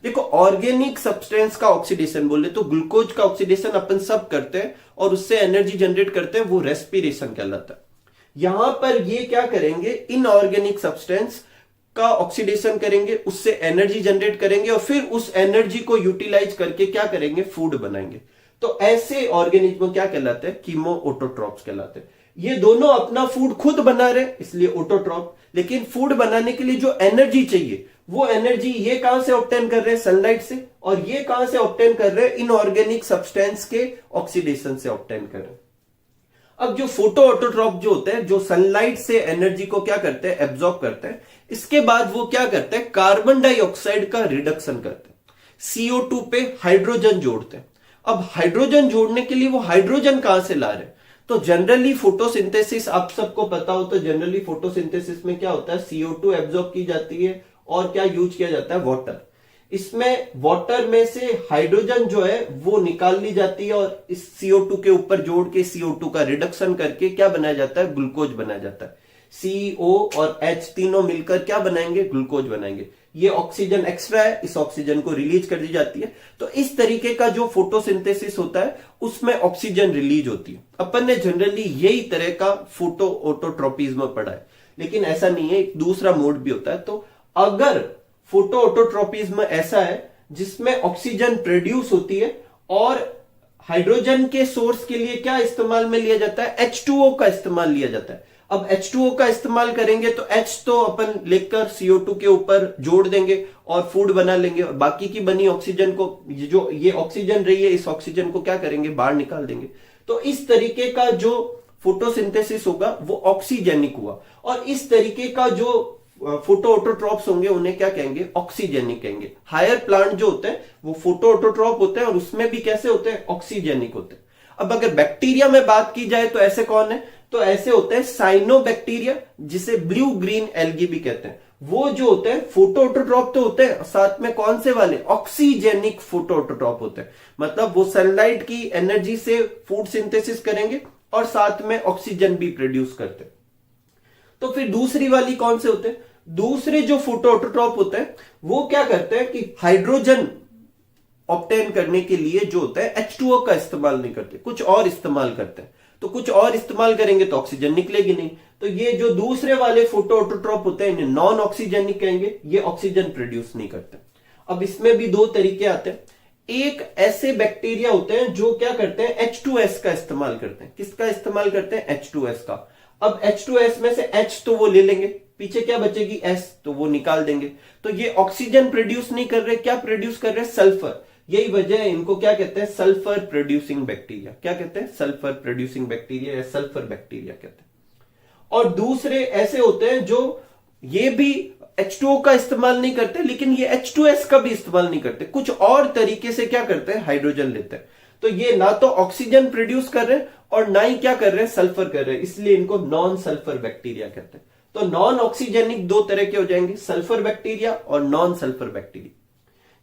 देखो ऑर्गेनिक सब्सटेंस का ऑक्सीडेशन बोले तो ग्लूकोज का ऑक्सीडेशन अपन सब करते हैं और उससे एनर्जी जनरेट करते हैं, वो रेस्पिरेशन कहलाता है। यहां पर ये क्या करेंगे, इनऑर्गेनिक सब्सटेंस का ऑक्सीडेशन करेंगे, उससे एनर्जी जनरेट करेंगे और फिर उस एनर्जी को यूटिलाइज करके क्या करेंगे, फूड बनाएंगे। तो ऐसे ऑर्गेनिज्म क्या कहलाते हैं, कीमो ऑटोट्रॉप्स कहलाते हैं। ये दोनों अपना फूड खुद बना रहे इसलिए ऑटोट्रॉप, लेकिन फूड बनाने के लिए जो एनर्जी चाहिए वो एनर्जी ये कहां से ऑब्टेन कर रहे हैं, सनलाइट से, और ये कहां से ऑब्टेन कर रहे हैं, इनऑर्गेनिक सब्सटेंस के ऑक्सीडेशन से ऑब्टेन कर रहे हैं। अब जो फोटो ऑटोट्रॉप जो होते हैं, जो सनलाइट से एनर्जी को क्या करते हैं, एब्जॉर्ब करते हैं, इसके बाद वो क्या करते हैं, कार्बन डाइऑक्साइड का रिडक्शन करते हैं, CO2 पे हाइड्रोजन जोड़ते हैं। अब हाइड्रोजन जोड़ने के लिए वो हाइड्रोजन कहां से ला रहे हैं, तो जनरली फोटोसिंथेसिस आप सबको पता हो, तो जनरली फोटोसिंथेसिस में क्या होता है, CO2 एब्जॉर्ब की जाती है और क्या यूज किया जाता है, वाटर। इसमें वाटर में से हाइड्रोजन जो है वो निकाल ली जाती है और इस CO2 के ऊपर जोड़ के CO2 का रिडक्शन करके क्या बनाया जाता है, ग्लूकोज बनाया जाता है। CO और H तीनों मिलकर क्या बनाएंगे, ग्लूकोज बनाएंगे। ये ऑक्सीजन एक्स्ट्रा है, इस ऑक्सीजन को रिलीज कर दी जाती है। तो इस तरीके का जो फोटोसिंथेसिस होता है उसमें ऑक्सीजन रिलीज होती है। अपन ने जनरली यही तरह का फोटो ऑटोट्रोपिज्म पढ़ा है, लेकिन ऐसा नहीं है, एक दूसरा मोड भी होता है। तो अगर फोटो ऑटोट्रोपिज्म ऐसा है जिसमें ऑक्सीजन प्रोड्यूस होती है और हाइड्रोजन के सोर्स के लिए क्या इस्तेमाल में लिया जाता है, H2O का इस्तेमाल लिया जाता है। अब H2O का इस्तेमाल करेंगे तो H तो अपन लेकर CO2 के ऊपर जोड़ देंगे और फूड बना लेंगे, और बाकी की बनी ऑक्सीजन को, जो ये ऑक्सीजन रही है, इस ऑक्सीजन को क्या करेंगे, बाहर निकाल देंगे। तो इस तरीके का जो फोटोसिंथेसिस होगा वो ऑक्सीजेनिक हुआ, और इस तरीके का जो फोटो ऑटोट्रॉप्स होंगे उन्हें क्या कहेंगे, ऑक्सीजेनिक कहेंगे। हायर प्लांट जो होते हैं वो फोटो ऑटोट्रॉप होते हैं और उसमें भी कैसे होते हैं, ऑक्सीजेनिक होते हैं। अब अगर बैक्टीरिया में बात की जाए तो ऐसे कौन है, तो ऐसे होते हैं साइनोबैक्टीरिया, जिसे ब्लू ग्रीन एल्गी भी कहते हैं। वो जो होते हैं फोटो ऑटोट्रॉप तो होते हैं, साथ में कौन से वाले, ऑक्सीजेनिक फोटो ऑटोट्रॉप होते हैं। मतलब वो सनलाइट की एनर्जी से फूड सिंथेसिस करेंगे और साथ में ऑक्सीजन भी प्रोड्यूस करते हैं। तो फिर दूसरी वाली कौन से होते हैं, दूसरे जो फोटो ऑटोट्रॉप होते हैं वो क्या करते हैं कि हाइड्रोजन ऑब्टेन करने के लिए जो होता है H2O का इस्तेमाल नहीं करते, कुछ और इस्तेमाल करते हैं। तो कुछ और इस्तेमाल करेंगे तो ऑक्सीजन निकलेगी नहीं। तो ये जो दूसरे वाले फोटो ऑटोट्रॉप होते हैं इन्हें नॉन ऑक्सीजेनिक कहेंगे, ये ऑक्सीजन प्रोड्यूस नहीं करते। अब इसमें भी दो तरीके आते हैं। एक ऐसे बैक्टीरिया होते हैं जो क्या करते हैं, H2S का इस्तेमाल करते हैं। किसका इस्तेमाल करते हैं, H2S का। अब H2S में से H तो वो ले लेंगे, पीछे क्या बचेगी, S, तो वो निकाल देंगे। तो ये ऑक्सीजन प्रोड्यूस नहीं कर रहे, क्या प्रोड्यूस कर रहे हैं, सल्फर। यही वजह है इनको क्या कहते हैं, सल्फर प्रोड्यूसिंग बैक्टीरिया। क्या कहते हैं, सल्फर प्रोड्यूसिंग बैक्टीरिया या सल्फर बैक्टीरिया कहते हैं। और दूसरे ऐसे होते हैं जो ये भी H2O का इस्तेमाल नहीं करते, लेकिन ये H2S का भी इस्तेमाल नहीं करते, कुछ और तरीके से क्या करते हैं, हाइड्रोजन लेते हैं। तो ये ना तो ऑक्सीजन प्रोड्यूस कर रहे हैं और ना ही क्या कर रहे हैं, सल्फर कर रहे हैं, इसलिए इनको नॉन सल्फर बैक्टीरिया कहते हैं। तो नॉन ऑक्सीजेनिक दो तरह के हो जाएंगे, सल्फर बैक्टीरिया और नॉन सल्फर बैक्टीरिया।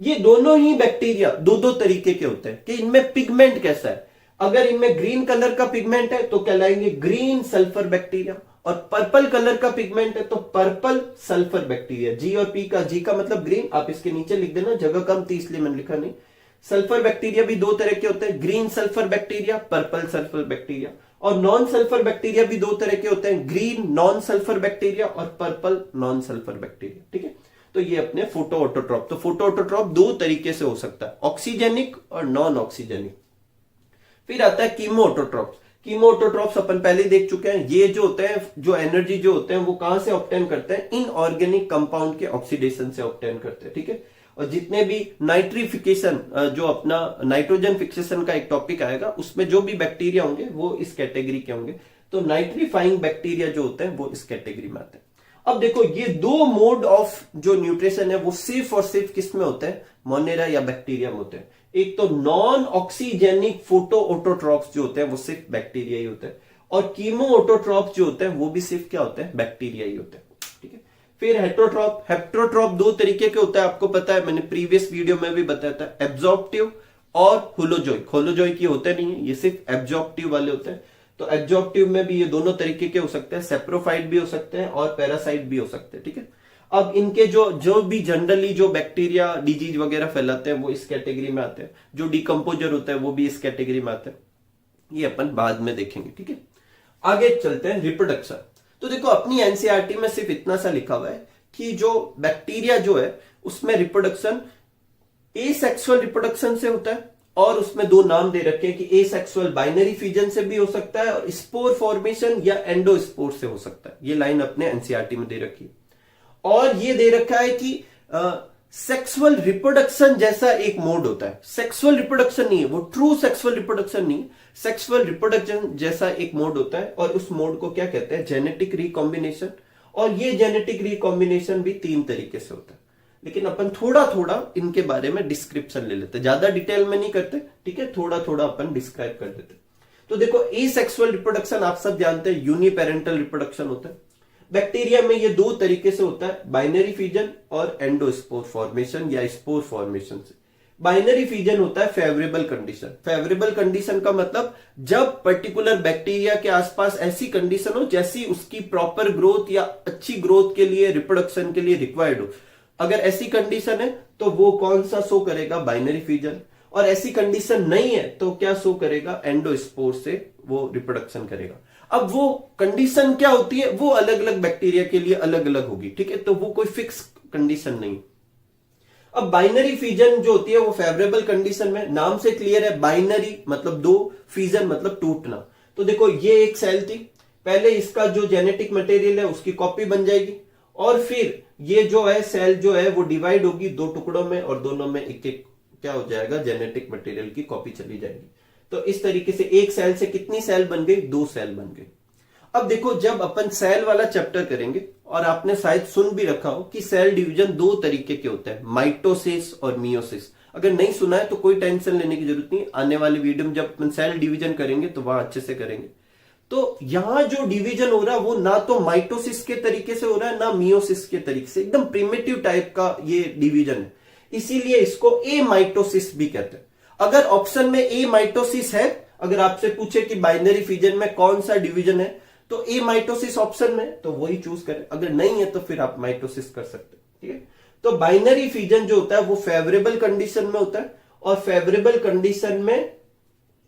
ये दोनों ही बैक्टीरिया दो दो तरीके के होते हैं कि इनमें पिगमेंट कैसा है। अगर इनमें ग्रीन कलर का पिगमेंट है तो कहलाएंगे ग्रीन सल्फर बैक्टीरिया, और पर्पल कलर का पिगमेंट है तो पर्पल सल्फर बैक्टीरिया। जी और पी का, जी का मतलब ग्रीन, आप इसके नीचे लिख देना, जगह कम थी इसलिए मैंने लिखा नहीं। सल्फर बैक्टीरिया भी दो तरह के होते हैं, green sulphur bacteria, purple sulphur bacteria. और नॉन सल्फर बैक्टीरिया भी दो तरह के होते हैं, ग्रीन नॉन सल्फर बैक्टीरिया और पर्पल नॉन सल्फर बैक्टीरिया। ठीक है, तो ये अपने फोटो ऑटोट्रॉप। तो फोटो ऑटोट्रॉप दो तरीके से हो सकता है, ऑक्सीजेनिक और नॉन ऑक्सीजेनिक। फिर आता है कीमो ऑटोट्रॉप्स। कीमो ऑटोट्रॉप्स अपन पहले देख चुके हैं। ये जो होते हैं, जो एनर्जी जो होते हैं वो कहां से ऑब्टेन करते हैं, इनऑर्गेनिक कंपाउंड के ऑक्सीडेशन से ऑब्टेन करते हैं। ठीक है, और जितने भी नाइट्रिफिकेशन, जो अपना नाइट्रोजन फिक्सेशन का एक टॉपिक आएगा, उसमें जो भी बैक्टीरिया होंगे वो इस कैटेगरी के होंगे। तो नाइट्रीफाइंग बैक्टीरिया जो होते हैं वो इस कैटेगरी में आते हैं। अब देखो, ये दो मोड ऑफ जो न्यूट्रिशन है वो सिर्फ और सिर्फ किस में होते हैं, मोनेरा या बैक्टीरिया में होते हैं। एक तो नॉन ऑक्सीजेनिक फोटो ऑटोट्रॉप्स जो होते हैं वो सिर्फ बैक्टीरिया ही होते हैं, और कीमो ऑटोट्रॉप्स जो होते हैं वो भी सिर्फ क्या होते हैं, बैक्टीरिया ही होते हैं। ठीक है, फिर हेट्रोट्रॉप। हेट्रोट्रॉप दो तरीके के होता है, आपको पता है, मैंने प्रीवियस वीडियो में भी बताया था, एब्जॉर्प्टिव और होलोजोइक। होलोजोइक ये होते नहीं है, ये सिर्फ एब्जॉर्प्टिव वाले होते हैं। तो एब्जॉर्प्टिव में भी ये दोनों तरीके के हो सकते हैं, सेप्रोफाइट भी हो सकते हैं और पैरासाइट भी हो सकते हैं। ठीक है, अब इनके जो भी जनरली जो बैक्टीरिया डिजीज वगैरह फैलाते हैं वो इस कैटेगरी में आते हैं, जो डिकम्पोजर होता है वो भी इस कैटेगरी में आते हैं। ये अपन बाद में देखेंगे। ठीक है, आगे चलते हैं, रिप्रोडक्शन। तो देखो, अपनी एनसीईआरटी में सिर्फ इतना सा लिखा हुआ है कि जो बैक्टीरिया जो है उसमें रिप्रोडक्शन एसेक्सुअल रिप्रोडक्शन से होता है, और उसमें दो नाम दे रखे हैं कि एसेक्सुअल बाइनरी फ्यूजन से भी हो सकता है और स्पोर फॉर्मेशन या एंडोस्पोर से हो सकता है। ये लाइन अपने एनसीईआरटी में दे रखी है। और ये दे रखा है कि सेक्सुअल रिप्रोडक्शन जैसा एक मोड होता है। सेक्सुअल रिप्रोडक्शन नहीं है वो, ट्रू सेक्सुअल रिप्रोडक्शन नहीं, सेक्सुअल रिप्रोडक्शन जैसा एक मोड होता है। और उस मोड को क्या कहते हैं? Genetic recombination. और ये जेनेटिक रिकॉम्बिनेशन भी 3 तरीके से होता है, लेकिन अपन थोड़ा थोड़ा इनके बारे में डिस्क्रिप्शन ले लेते हैं, ज्यादा डिटेल में नहीं करते, ठीक है, थोड़ा थोड़ा अपन डिस्क्राइब कर देते। तो देखो, एसेक्सुअल रिप्रोडक्शन आप सब जानते हैं, यूनिपेरेंटल रिप्रोडक्शन होता है। बैक्टीरिया में ये 2 तरीके से होता है, बाइनरी फिजन और एंडोस्पोर फॉर्मेशन या स्पोर फॉर्मेशन से। बाइनरी फिजन होता है फेवरेबल कंडीशन। फेवरेबल कंडीशन का मतलब जब पर्टिकुलर बैक्टीरिया के आसपास ऐसी कंडीशन हो जैसी उसकी प्रॉपर ग्रोथ या अच्छी ग्रोथ के लिए, रिप्रोडक्शन के लिए रिक्वायर्ड हो। अगर ऐसी कंडीशन है तो वो कौन सा शो करेगा? Binary fission. और ऐसी कंडीशन नहीं है तो क्या शो करेगा? एंडोस्पोर से वो रिप्रोडक्शन करेगा। अब वो कंडीशन क्या होती है वो अलग अलग बैक्टीरिया के लिए अलग अलग होगी, ठीक है, तो वो कोई फिक्स कंडीशन नहीं। अब बाइनरी फिजन जो होती है वो फेवरेबल कंडीशन में, नाम से क्लियर है, बाइनरी मतलब 2, फिजन मतलब टूटना। तो देखो, ये एक सेल थी, पहले इसका जो जेनेटिक मटेरियल है उसकी कॉपी बन जाएगी, और फिर ये जो है सेल जो है वो डिवाइड होगी 2 टुकड़ों में, और दोनों में एक एक क्या हो जाएगा? जेनेटिक मटेरियल की कॉपी चली जाएगी। तो इस तरीके से एक सेल से कितनी सेल बन गई? 2 सेल बन गई। अब देखो, जब अपन सेल वाला चैप्टर करेंगे, और आपने शायद सुन भी रखा हो कि सेल डिवीजन 2 तरीके के होते हैं, माइटोसिस और मियोसिस। अगर नहीं सुना है तो कोई टेंशन लेने की जरूरत नहीं, आने वाली वीडियो में जब अपन सेल डिवीजन करेंगे तो वहां अच्छे से करेंगे। तो यहां जो डिवीजन हो रहा है वो ना तो माइटोसिस के तरीके से हो रहा है ना मियोसिस के तरीके से, एकदम प्रिमिटिव टाइप का ये डिवीजन है, इसीलिए इसको ए माइटोसिस भी कहते हैं। अगर ऑप्शन में ए माइटोसिस है, अगर आपसे पूछे कि बाइनरी फिजन में कौन सा डिवीजन है, तो ए माइटोसिस ऑप्शन में, तो वही चूज करें। अगर नहीं है तो फिर आप माइटोसिस कर सकते हैं, ठीक है। तो बाइनरी फिजन जो होता है वो फेवरेबल कंडीशन में होता है, और फेवरेबल कंडीशन में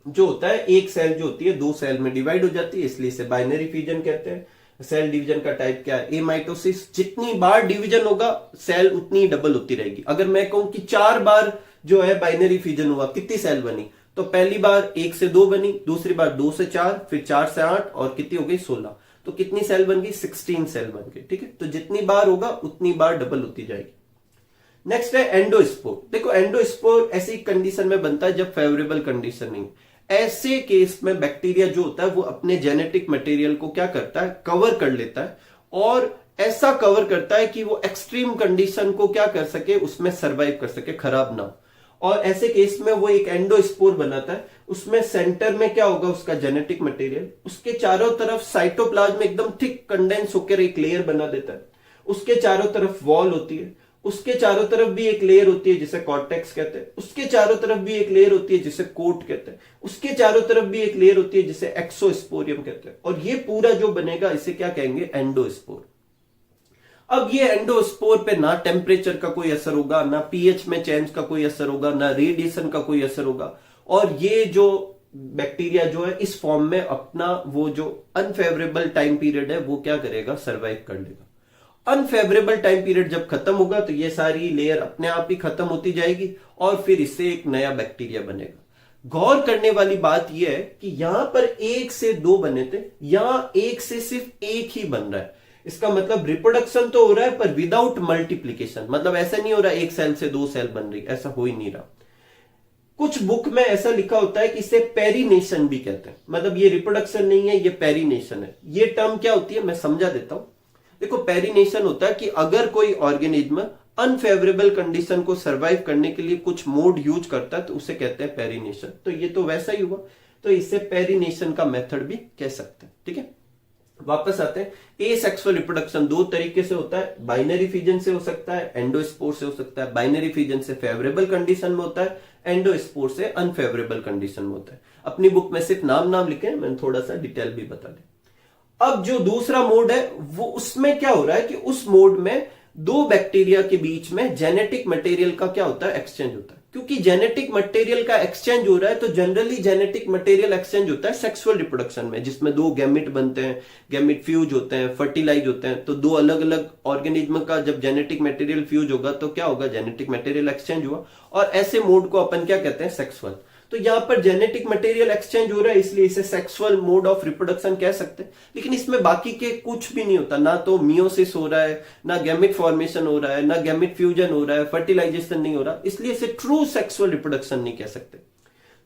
जो होता है एक सेल जो होती है 2 सेल में डिवाइड हो जाती है, इसलिए इसे बाइनरी फिजन कहते हैं। सेल डिवीजन का टाइप क्या है? ए माइटोसिस। जितनी बार डिवीजन होगा सेल उतनी डबल होती रहेगी। अगर मैं कहूं कि 4 बार जो है बाइनरी फिजन हुआ, कितनी सेल बनी? तो पहली बार 1 से 2 बनी, दूसरी बार 2 से 4, फिर 4 से 8, और कितनी हो गई? 16। तो कितनी सेल बन गई? 16 सेल बन गई, ठीक है। तो जितनी बार होगा उतनी बार डबल होती जाएगी। नेक्स्ट है एंडोस्पोर। देखो, एंडोस्पोर ऐसी कंडीशन में बनता है जब फेवरेबल कंडीशन नहीं। ऐसे केस में बैक्टीरिया जो होता है वो अपने जेनेटिक मटेरियल को क्या करता है? कवर कर लेता है, और ऐसा कवर करता है कि वो एक्सट्रीम कंडीशन को क्या कर सके? उसमें सरवाइव कर सके, खराब ना हो। और ऐसे केस में वो एक एंडोस्पोर बनाता है। उसमें सेंटर में क्या होगा? उसका जेनेटिक मटेरियल, उसके चारों तरफ साइटोप्लाज्म एकदम थिक कंडेंस होकर एक लेयर बना देता है। उसके चारों तरफ वॉल होती है, उसके चारों तरफ भी एक लेयर होती है जिसे कॉर्टेक्स कहते हैं, उसके चारों तरफ भी एक लेयर होती है जिसे कोट कहते हैं, उसके चारों तरफ भी एक लेयर होती है जिसे एक्सोस्पोरियम कहते हैं, और ये पूरा जो बनेगा इसे क्या कहेंगे? एंडोस्पोर। अब ये एंडोस्पोर पे ना टेम्परेचर का कोई असर होगा, ना पीएच में चेंज का कोई असर होगा, ना रेडिएशन का कोई असर होगा, और ये जो बैक्टीरिया जो है इस फॉर्म में अपना वो जो अनफेवरेबल टाइम पीरियड है वो क्या करेगा? सरवाइव कर लेगा। अनफेवरेबल टाइम पीरियड जब खत्म होगा तो ये सारी लेयर अपने आप ही खत्म होती जाएगी, और फिर इससे एक नया बैक्टीरिया बनेगा। गौर करने वाली बात यह है कि यहां पर 1 से 2 बने थे, यहां 1 से सिर्फ 1 ही बन रहा है। इसका मतलब रिप्रोडक्शन तो हो रहा है पर विदाउट मल्टीप्लीकेशन, मतलब ऐसा नहीं हो रहा 1 सेल से 2 सेल बन रही, ऐसा हो ही नहीं रहा। कुछ बुक में ऐसा लिखा होता है कि इसे पेरिनेशन भी कहते हैं, मतलब ये रिप्रोडक्शन नहीं है, ये पेरिनेशन है। ये टर्म क्या होती है मैं समझा देता हूं। देखो, पेरिनेशन होता है कि अगर कोई ऑर्गेनिज्म अनफेवरेबल कंडीशन को सरवाइव करने के लिए कुछ मोड यूज करता है तो उसे कहते हैं पेरिनेशन। तो ये तो वैसा ही हुआ, तो इसे पेरिनेशन का मेथड भी कह सकते हैं, ठीक है। वापस आते हैं, एसेक्सुअल रिप्रोडक्शन 2 तरीके से होता है, बाइनरी फिजन से हो सकता है, एंडोस्पोर से हो सकता है। बाइनरी फिजन से फेवरेबल कंडीशन में होता है, एंडोस्पोर से अनफेवरेबल कंडीशन में होता है। अपनी बुक में सिर्फ नाम लिखे, मैंने थोड़ा सा डिटेल भी बता दें। अब जो दूसरा मोड है वो उसमें क्या हो रहा है कि उस मोड में 2 बैक्टीरिया के बीच में जेनेटिक मटेरियल का क्या होता है? एक्सचेंज होता है। क्योंकि जेनेटिक मटेरियल का एक्सचेंज हो रहा है तो जनरली जेनेटिक मटेरियल एक्सचेंज होता है सेक्सुअल रिप्रोडक्शन में, जिसमें 2 गैमेट बनते हैं, गैमेट फ्यूज होते हैं, फर्टिलाइज होते हैं। तो 2 अलग अलग ऑर्गेनिज्म का जब जेनेटिक मटेरियल फ्यूज होगा तो क्या होगा? जेनेटिक मटेरियल एक्सचेंज हुआ, और ऐसे मोड को अपन क्या कहते हैं? सेक्सुअल। तो यहाँ पर जेनेटिक मटेरियल एक्सचेंज हो रहा है, इसलिए इसे सेक्सुअल मोड ऑफ रिप्रोडक्शन कह सकते हैं। लेकिन इसमें बाकी के कुछ भी नहीं होता, ना तो मियोसिस हो रहा है, ना गैमेट फॉर्मेशन हो रहा है, ना गैमेट फ्यूजन हो रहा है, फर्टिलाइजेशन नहीं हो रहा, इसलिए इसे ट्रू सेक्सुअल रिप्रोडक्शन नहीं कह सकते।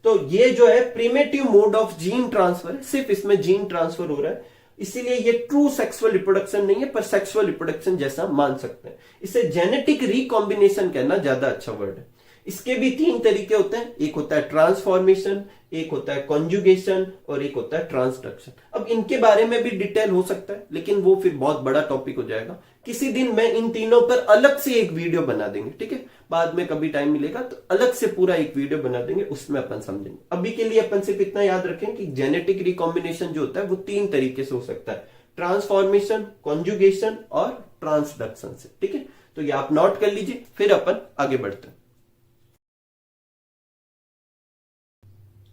तो ये जो है primitive mode of gene transfer है, सिर्फ इसमें जीन ट्रांसफर हो रहा है, इसीलिए ये ट्रू सेक्सुअल रिप्रोडक्शन नहीं है, पर सेक्सुअल रिप्रोडक्शन जैसा मान सकते हैं। इसे जेनेटिक रिकॉम्बिनेशन कहना ज्यादा अच्छा वर्ड है। इसके भी 3 तरीके होते हैं, एक होता है ट्रांसफॉर्मेशन, एक होता है कॉन्जुगेशन और एक होता है ट्रांसडक्शन। अब इनके बारे में भी डिटेल हो सकता है, लेकिन वो फिर बहुत बड़ा टॉपिक हो जाएगा। किसी दिन मैं इन तीनों पर अलग से एक वीडियो बना देंगे, ठीक है, बाद में कभी टाइम मिलेगा तो अलग से पूरा एक वीडियो बना देंगे, उसमें अपन समझेंगे। अभी के लिए अपन सिर्फ इतना याद रखें कि जेनेटिक रिकॉम्बिनेशन जो होता है वो 3 तरीके से हो सकता है, ट्रांसफॉर्मेशन, कॉन्जुगेशन और ट्रांसडक्शन से, ठीक है। तो ये आप नोट कर लीजिए, फिर अपन आगे बढ़ते हैं।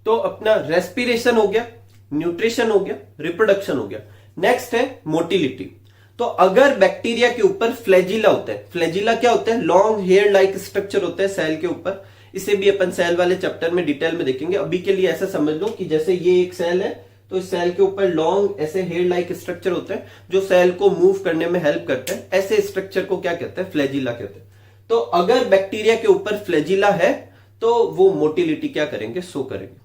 तो अपना रेस्पिरेशन हो गया, न्यूट्रिशन हो गया, रिप्रोडक्शन हो गया। नेक्स्ट है मोटिलिटी। तो अगर बैक्टीरिया के ऊपर फ्लैजिला होता है, फ्लैजिला क्या होता है, लॉन्ग हेयर लाइक स्ट्रक्चर होता है सेल के ऊपर, इसे भी अपन सेल वाले चैप्टर में डिटेल में देखेंगे। अभी के लिए ऐसा समझ लो कि जैसे ये एक सेल है, तो इस सेल के ऊपर लॉन्ग ऐसे हेयर लाइक स्ट्रक्चर होते हैं जो सेल को मूव करने में हेल्प करते हैं। ऐसे स्ट्रक्चर को क्या कहते हैं, फ्लैजिला कहते हैं। तो अगर बैक्टीरिया के ऊपर फ्लैजिला है तो वो मोटिलिटी क्या करेंगे, शो करेंगे।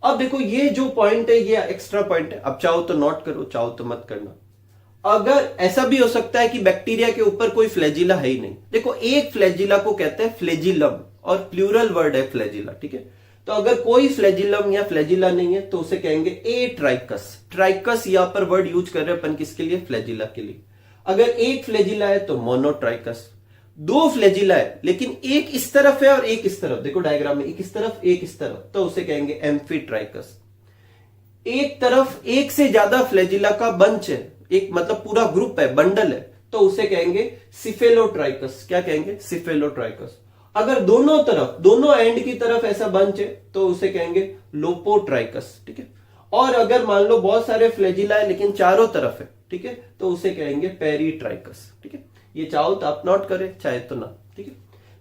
अब देखो ये जो पॉइंट है ये एक्स्ट्रा पॉइंट है, अब चाहो तो नोट करो, चाहो तो मत करना। अगर ऐसा भी हो सकता है कि बैक्टीरिया के ऊपर कोई फ्लैजिला है ही नहीं। देखो एक फ्लैजिला को कहते हैं फ्लैजिलम, और प्लूरल वर्ड है फ्लैजिला, ठीक है। तो अगर कोई फ्लैजिलम या फ्लैजिला नहीं है तो उसे कहेंगे ए ट्राइकस। ट्राइकस यहां पर वर्ड यूज कर रहे हैं अपन किसके लिए, फ्लैजिला के लिए। अगर एक फ्लैजिला है तो मोनोट्राइकस। 2 फ्लैजिला है लेकिन एक इस तरफ है और एक इस तरफ, देखो डायग्राम में एक इस तरफ एक इस तरफ, तो उसे कहेंगे एम्फीट्राइकस। एक तरफ एक से ज्यादा फ्लैजिला का बंच है, एक मतलब पूरा ग्रुप है, बंडल है, तो उसे कहेंगे सिफेलोट्राइकस। क्या कहेंगे, सिफेलोट्राइकस। अगर दोनों तरफ, दोनों एंड की तरफ ऐसा बंच है तो उसे कहेंगे लोपोट्राइकस, ठीक है। और अगर मान लो बहुत सारे फ्लैजिला है लेकिन चारों तरफ है, ठीक है, तो उसे कहेंगे पेरीट्राइकस, ठीक है। ये चाहो तो आप नोट करें, चाहे तो ना, ठीक है।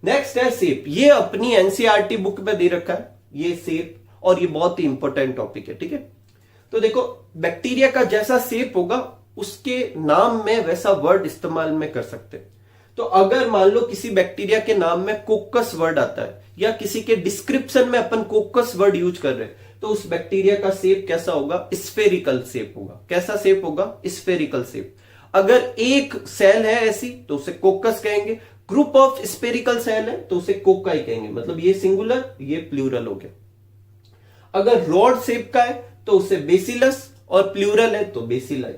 नेक्स्ट है शेप। ये अपनी एनसीईआरटी बुक में दे रखा है ये शेप, और ये बहुत ही इंपॉर्टेंट टॉपिक है, ठीक है। तो देखो बैक्टीरिया का जैसा शेप होगा उसके नाम में वैसा वर्ड इस्तेमाल में कर सकते हैं। तो अगर मान लो किसी बैक्टीरिया के नाम में कोकस वर्ड आता है, या किसी के डिस्क्रिप्शन में अपन कोकस वर्ड यूज कर रहे हैं, तो उस बैक्टीरिया का शेप कैसा होगा, स्फेरिकल शेप होगा। कैसा शेप होगा, स्फेरिकल शेप। अगर एक सेल है ऐसी तो उसे कोकस कहेंगे, ग्रुप ऑफ स्फेरिकल सेल है तो उसे कोकाई कहेंगे, मतलब ये सिंगुलर ये प्लूरल हो गया। अगर रॉड शेप का है तो उसे बेसिलस, और प्लूरल है तो बेसिलाई।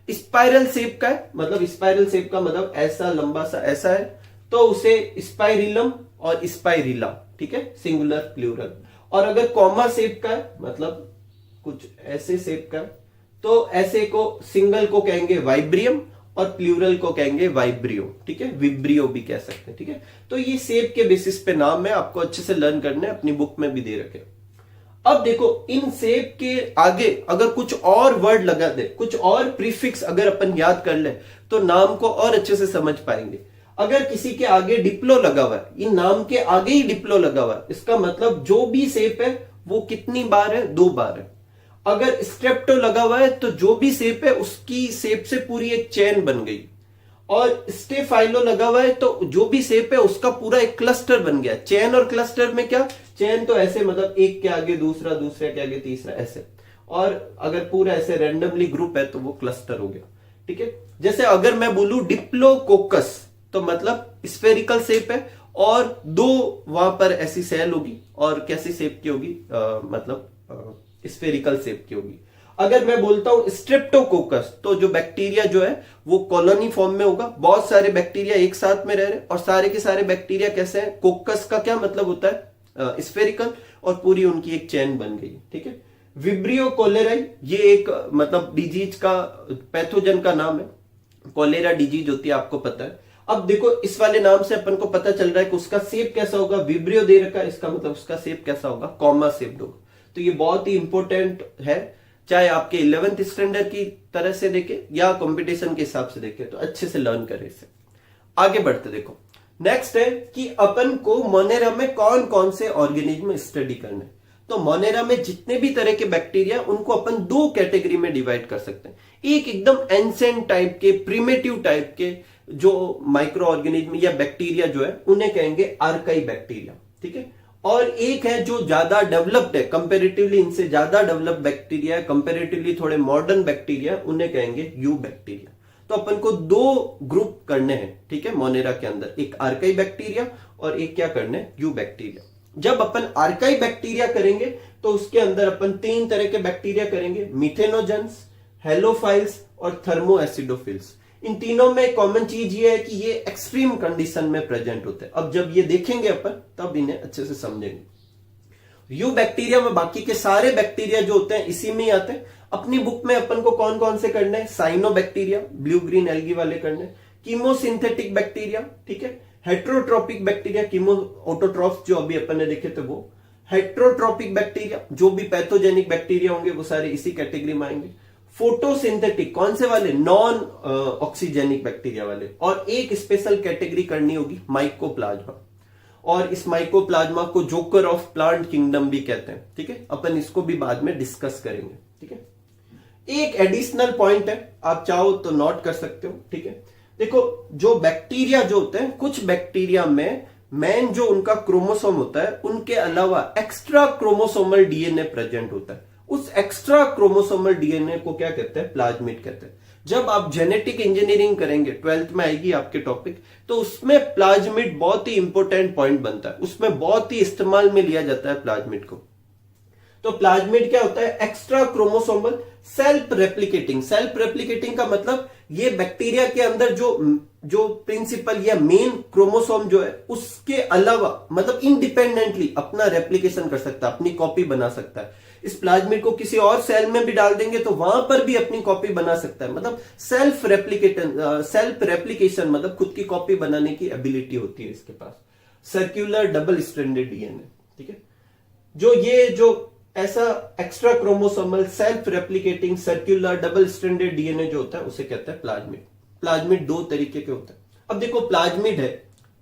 स्पाइरल शेप का है, मतलब स्पाइरल शेप का मतलब ऐसा लंबा सा ऐसा है, तो उसे स्पाइरिलम और स्पाइरिला, ठीक है, सिंगुलर प्लूरल। और अगर कॉमा शेप का है, मतलब कुछ ऐसे शेप का है, तो ऐसे को सिंगल को कहेंगे वाइब्रियम और प्लूरल को कहेंगे वाइब्रियो, ठीक है, विब्रियो भी कह सकते हैं, ठीक है। तो ये शेप के बेसिस पे नाम है, आपको अच्छे से लर्न करना है, अपनी बुक में भी दे रखे। अब देखो इन शेप के आगे अगर कुछ और वर्ड लगा दे, कुछ और प्रीफिक्स अगर अपन याद कर ले तो नाम को और अच्छे से समझ पाएंगे। अगर किसी के आगे डिप्लो लगा हुआ है, इन नाम के आगे ही डिप्लो लगा हुआ है, इसका मतलब जो भी शेप है वो कितनी बार है, 2 बार है। अगर स्ट्रेप्टो लगा हुआ है तो जो भी शेप है उसकी शेप से पूरी एक चेन बन गई। और स्टेफाइलो लगा हुआ है तो जो भी शेप है उसका पूरा एक क्लस्टर बन गया। चेन और क्लस्टर में क्या, चेन तो ऐसे मतलब एक के आगे दूसरा, दूसरे के आगे तीसरा, ऐसे। और अगर पूरा ऐसे रैंडमली ग्रुप है तो वो क्लस्टर हो गया, ठीक है। जैसे अगर मैं बोलूं डिप्लोकोकस तो मतलब स्फेरिकल शेप है और 2 वहां पर ऐसी सेल होगी, और कैसी शेप की होगी, मतलब स्फेरिकल शेप की होगी। अगर मैं बोलता हूं स्ट्रेप्टोकोकस तो जो बैक्टीरिया जो है वो कॉलोनी फॉर्म में होगा, बहुत सारे बैक्टीरिया एक साथ में रह रहे, और सारे के सारे बैक्टीरिया कैसे हैं, कोकस का क्या मतलब होता है, स्फेरिकल, और पूरी उनकी एक चेन बन गई, ठीक है। विब्रियो कोलेराई ये एक मतलब डिजीज का, पैथोजन का नाम है। कोलेरा डिजीज होती है, आपको पता है। अब देखो इस वाले नाम से अपन को पता चल रहा है कि उसका शेप कैसा होगा, विब्रियो दे रखा है, इसका मतलब उसका शेप कैसा होगा, कॉमा शेप होगा। तो ये बहुत ही इंपॉर्टेंट है, चाहे आपके 11th स्टैंडर्ड की तरह से देखे या कंपटीशन के हिसाब से देखे, तो अच्छे से लर्न करें इसे। आगे बढ़ते देखो, नेक्स्ट है कि अपन को मोनेरा में कौन कौन से ऑर्गेनिज्म स्टडी करने। तो मोनेरा में जितने भी तरह के बैक्टीरिया उनको अपन दो कैटेगरी में डिवाइड कर सकते हैं। एक एकदम एंसेंट टाइप के, प्रिमिटिव टाइप के जो माइक्रो ऑर्गेनिज्म या बैक्टीरिया जो है उन्हें कहेंगे आर्काई बैक्टीरिया, ठीक है। और एक है जो ज्यादा डेवलप्ड है, कंपेरेटिवली इनसे ज्यादा डेवलप्ड बैक्टीरिया, कंपेरेटिवली थोड़े मॉडर्न बैक्टीरिया, उन्हें कहेंगे यू बैक्टीरिया। तो अपन को दो ग्रुप करने हैं, ठीक है, मोनेरा के अंदर, एक आर्काई बैक्टीरिया और एक क्या करने हैं, यू बैक्टीरिया। जब अपन आर्काई बैक्टीरिया करेंगे तो उसके अंदर अपन तीन तरह के बैक्टीरिया करेंगे, मिथेनोजेंस, हेलोफाइल्स और थर्मोएसिडोफिल्स। इन तीनों में कॉमन चीज ये है कि ये एक्सट्रीम कंडीशन में प्रेजेंट होते हैं। अब जब ये देखेंगे अपन तब इन्हें अच्छे से समझेंगे। यू बैक्टीरिया में बाकी के सारे बैक्टीरिया जो होते हैं इसी में ही आते हैं। अपनी बुक में अपन को कौन कौन से करने हैं, साइनोबैक्टीरिया, ब्लू ग्रीन एल्गी वाले करने, कीमोसिंथेटिक बैक्टीरिया, ठीक है, हेट्रोट्रोपिक बैक्टीरिया, कीमो ऑटोट्रॉफ जो अभी अपन ने देखे थे वो, हेट्रोट्रोपिक बैक्टीरिया, जो भी पैथोजेनिक बैक्टीरिया होंगे वो सारे इसी कैटेगरी में आएंगे। फोटोसिंथेटिक कौन से वाले, नॉन ऑक्सीजेनिक बैक्टीरिया वाले। और एक स्पेशल कैटेगरी करनी होगी माइकोप्लाज्मा, और इस माइकोप्लाज्मा को जोकर ऑफ प्लांट किंगडम भी कहते हैं, ठीक है। अपन इसको भी बाद में डिस्कस करेंगे, ठीक है। एक एडिशनल पॉइंट है, आप चाहो तो नोट कर सकते हो, ठीक है। देखो जो बैक्टीरिया जो होते हैं, कुछ बैक्टीरिया में मेन जो उनका क्रोमोसोम होता है उनके अलावा एक्स्ट्रा क्रोमोसोमल डीएनए प्रेजेंट होता है। उस एक्स्ट्रा क्रोमोसोमल डीएनए को क्या कहते हैं, प्लाज्मिड कहते हैं। जब आप जेनेटिक इंजीनियरिंग करेंगे, 12th में आएगी आपके टॉपिक, तो उसमें प्लाज्मिड बहुत ही इंपॉर्टेंट पॉइंट बनता है, उसमें बहुत ही इस्तेमाल में लिया जाता है प्लाज्मिड को। तो प्लाज्मिड क्या होता है, extra chromosomal self replicating. Self replicating का मतलब ये बैक्टीरिया के अंदर जो प्रिंसिपल या मेन क्रोमोसोम जो है उसके अलावा, मतलब इंडिपेंडेंटली अपना रेप्लिकेशन कर सकता है, अपनी कॉपी बना सकता है। इस प्लाज्मिड को किसी और सेल में भी डाल देंगे तो वहां पर भी अपनी कॉपी बना सकता है। मतलब सेल्फ रेप्लिकेशन मतलब खुद की कॉपी बनाने की एबिलिटी होती है इसके पास। सर्क्यूलर डबल स्ट्रैंडेड डीएनए, ठीक है। जो ऐसा extra chromosomal self replicating circular double stranded DNA जो होता है उसे कहते हैं प्लाज्मिड। प्लाज्मिड दो तरीके के होते हैं। अब देखो प्लाज्मिड है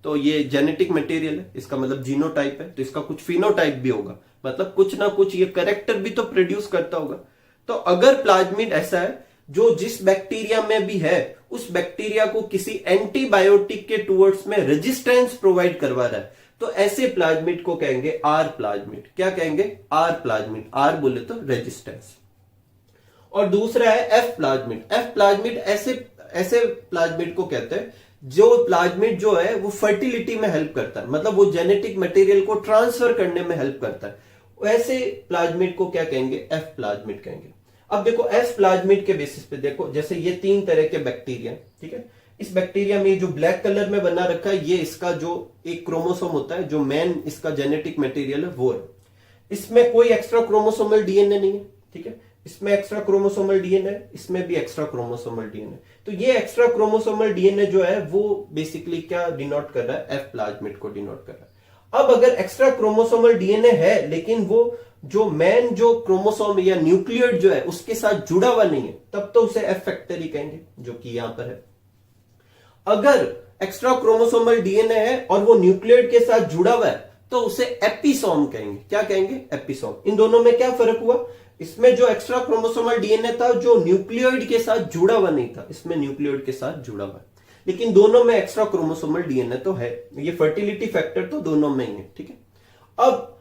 तो ये जेनेटिक मटेरियल है, इसका मतलब जीनोटाइप है, तो इसका कुछ फिनोटाइप भी होगा, मतलब कुछ ना कुछ ये कैरेक्टर भी तो प्रोड्यूस करता होगा। तो अगर प्लाज्मिड ऐसा है जो जिस बैक्टीरिया में भी है उस बैक्टीरिया को किसी एंटीबायोटिक के टुवर्ड्स में रेजिस्टेंस प्रोवाइड करवा रहा है, तो ऐसे प्लाज्मिड को कहेंगे आर प्लाज्मिड। क्या कहेंगे, आर प्लाज्मिड। आर बोले तो रेजिस्टेंस। और दूसरा है एफ प्लाज्मिड। एफ प्लाज्मिड ऐसे प्लाज्मिड को कहते हैं जो प्लाज्मिड जो है वो फर्टिलिटी में हेल्प करता है, मतलब वो जेनेटिक मटेरियल को ट्रांसफर करने में हेल्प करता है। वैसे प्लाज्मिड को क्या कहेंगे, एफ प्लाज्मिड कहेंगे। अब देखो एफ प्लाज्मिड के बेसिस पे देखो, जैसे ये तीन तरह के बैक्टीरिया, ठीक है। इस बैक्टीरिया में जो ब्लैक कलर में बना रखा है ये इसका जो एक क्रोमोसोम होता है, जो मेन इसका जेनेटिक मटेरियल है वो है। इसमें कोई एक्स्ट्रा क्रोमोसोमल डीएनए नहीं है, ठीक है। इसमें एक्स्ट्रा क्रोमोसोमल डीएनए, इसमें भी एक्स्ट्रा क्रोमोसोमल डीएनए। तो ये एक्स्ट्रा क्रोमोसोमल डीएनए जो है वो बेसिकली क्या डिनोट कर रहा है, एफ प्लाज्मिड को डिनोट कर रहा है। अब अगर एक्स्ट्रा क्रोमोसोमल डीएनए है लेकिन वो जो मेन जो क्रोमोसोम या न्यूक्लियोइड जो है उसके साथ जुड़ा हुआ नहीं है, तब तो उसे एफ फैक्टर ही कहेंगे, जो कि यहां पर है। अगर एक्स्ट्रा क्रोमोसोमल डीएनए है और वो न्यूक्लियोइड के साथ जुड़ा हुआ है तो उसे एपिसोम कहेंगे। क्या कहेंगे, एपिसोम। इन दोनों में क्या फर्क हुआ, इसमें जो एक्स्ट्रा क्रोमोसोमल डीएनए था जो न्यूक्लियोइड के साथ जुड़ा हुआ नहीं था, इसमें न्यूक्लियोइड के साथ जुड़ा हुआ है, लेकिन दोनों में एक्स्ट्रा क्रोमोसोमल डीएनए तो है। ये फर्टिलिटी फैक्टर तो दोनों में ही है, ठीक है। अब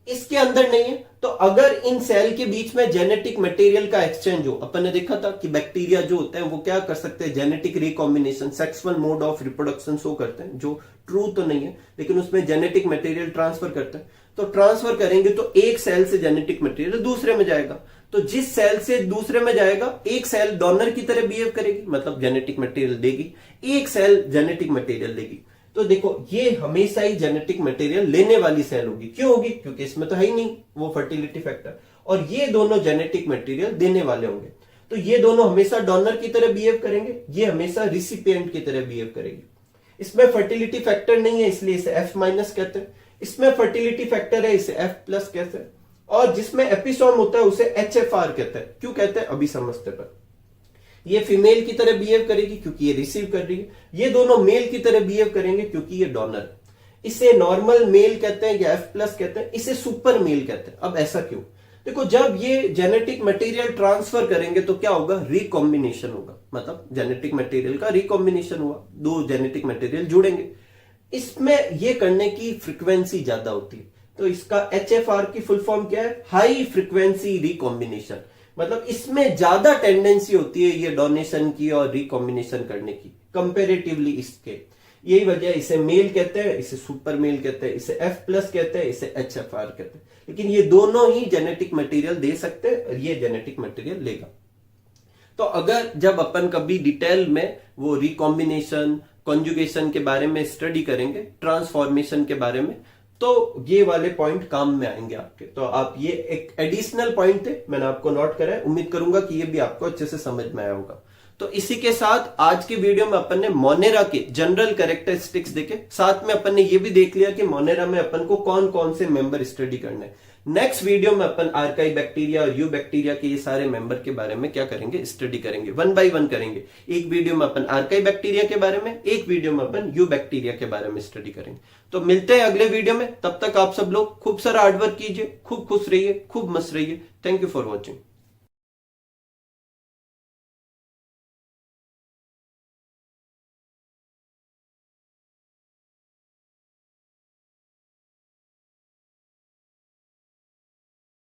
इसके अंदर नहीं है, तो अगर इन सेल के बीच में जेनेटिक मटेरियल का एक्सचेंज हो, अपन ने देखा था कि बैक्टीरिया जो होते हैं वो क्या कर सकते हैं, genetic recombination, sexual mode of reproduction show करते हैं, जो ट्रू तो नहीं है लेकिन उसमें जेनेटिक मटेरियल ट्रांसफर करते हैं। तो ट्रांसफर करेंगे तो एक सेल से जेनेटिक मटेरियल दूसरे में जाएगा, तो जिस सेल से दूसरे में जाएगा एक सेल डोनर की तरह बिहेव करेगी, मतलब जेनेटिक मटेरियल देगी, एक सेल जेनेटिक मटेरियल देगी। तो देखो ये हमेशा ही जेनेटिक मटेरियल लेने वाली सेल होगी। क्यों होगी, क्योंकि इसमें तो है ही नहीं वो फर्टिलिटी फैक्टर, और ये दोनों जेनेटिक मटेरियल देने वाले होंगे। तो ये दोनों हमेशा डोनर की तरह बिहेव करेंगे, ये हमेशा रिसिपिएंट की तरह बिहेव करेगी। इसमें फर्टिलिटी फैक्टर नहीं है इसलिए इसे एफ माइनस कहते हैं, इसमें फर्टिलिटी फैक्टर है इसे एफ प्लस कहते हैं, और जिसमें एपिसोम होता है उसे एचएफआर कहते हैं। क्यों कहते हैं अभी समझते पर। ये फीमेल की तरह बिहेव करेगी क्योंकि ये रिसीव कर रही है, ये दोनों मेल की तरह बिहेव करेंगे क्योंकि ये डोनर है। इसे नॉर्मल मेल कहते हैं या F प्लस कहते हैं, इसे सुपर मेल कहते हैं। अब ऐसा क्यों? देखो, जब ये जेनेटिक मटेरियल ट्रांसफर करेंगे तो क्या होगा? रिकॉम्बिनेशन होगा, मतलब जेनेटिक मटेरियल का रिकॉम्बिनेशन हुआ, दो जेनेटिक मटेरियल जुड़ेंगे। इसमें ये करने की फ्रीक्वेंसी ज्यादा होती है, तो इसका HFR की फुल फॉर्म क्या है? High frequency recombination. मतलब इसमें ज्यादा टेंडेंसी होती है ये डोनेशन की और रिकॉम्बिनेशन करने की कंपेरेटिवली इसके। यही वजह इसे मेल कहते हैं, इसे सुपर मेल कहते हैं, इसे F प्लस कहते हैं, इसे HFR कहते हैं। लेकिन ये दोनों ही जेनेटिक मटेरियल दे सकते हैं और ये जेनेटिक मटेरियल लेगा। तो अगर जब अपन कभी डिटेल में वो रिकॉम्बिनेशन, कॉन्जुगेशन के बारे में स्टडी करेंगे, ट्रांसफॉर्मेशन के बारे में, तो ये वाले पॉइंट काम में आएंगे आपके। तो आप ये एक एडिशनल पॉइंट थे, मैंने आपको नोट करा है। उम्मीद करूंगा कि ये भी आपको अच्छे से समझ में आया होगा। तो इसी के साथ आज की वीडियो में अपन ने मोनेरा के जनरल कैरेक्टरिस्टिक्स देखे, साथ में अपन ने ये भी देख लिया कि मोनेरा में अपन को कौन कौन से मेंबर स्टडी करने। नेक्स्ट वीडियो में अपन आर्काई बैक्टीरिया और यू बैक्टीरिया के ये सारे मेंबर के बारे में क्या करेंगे? स्टडी करेंगे, 1 बाय 1 करेंगे। एक वीडियो में अपन आर्काई बैक्टीरिया के बारे में, एक वीडियो में अपन यू बैक्टीरिया के बारे में स्टडी करेंगे। तो मिलते हैं अगले वीडियो में, तब तक आप सब लोग खूब सारा हार्डवर्क कीजिए, खूब खुश रहिए, खूब मस्त रहिए। Thank you for watching.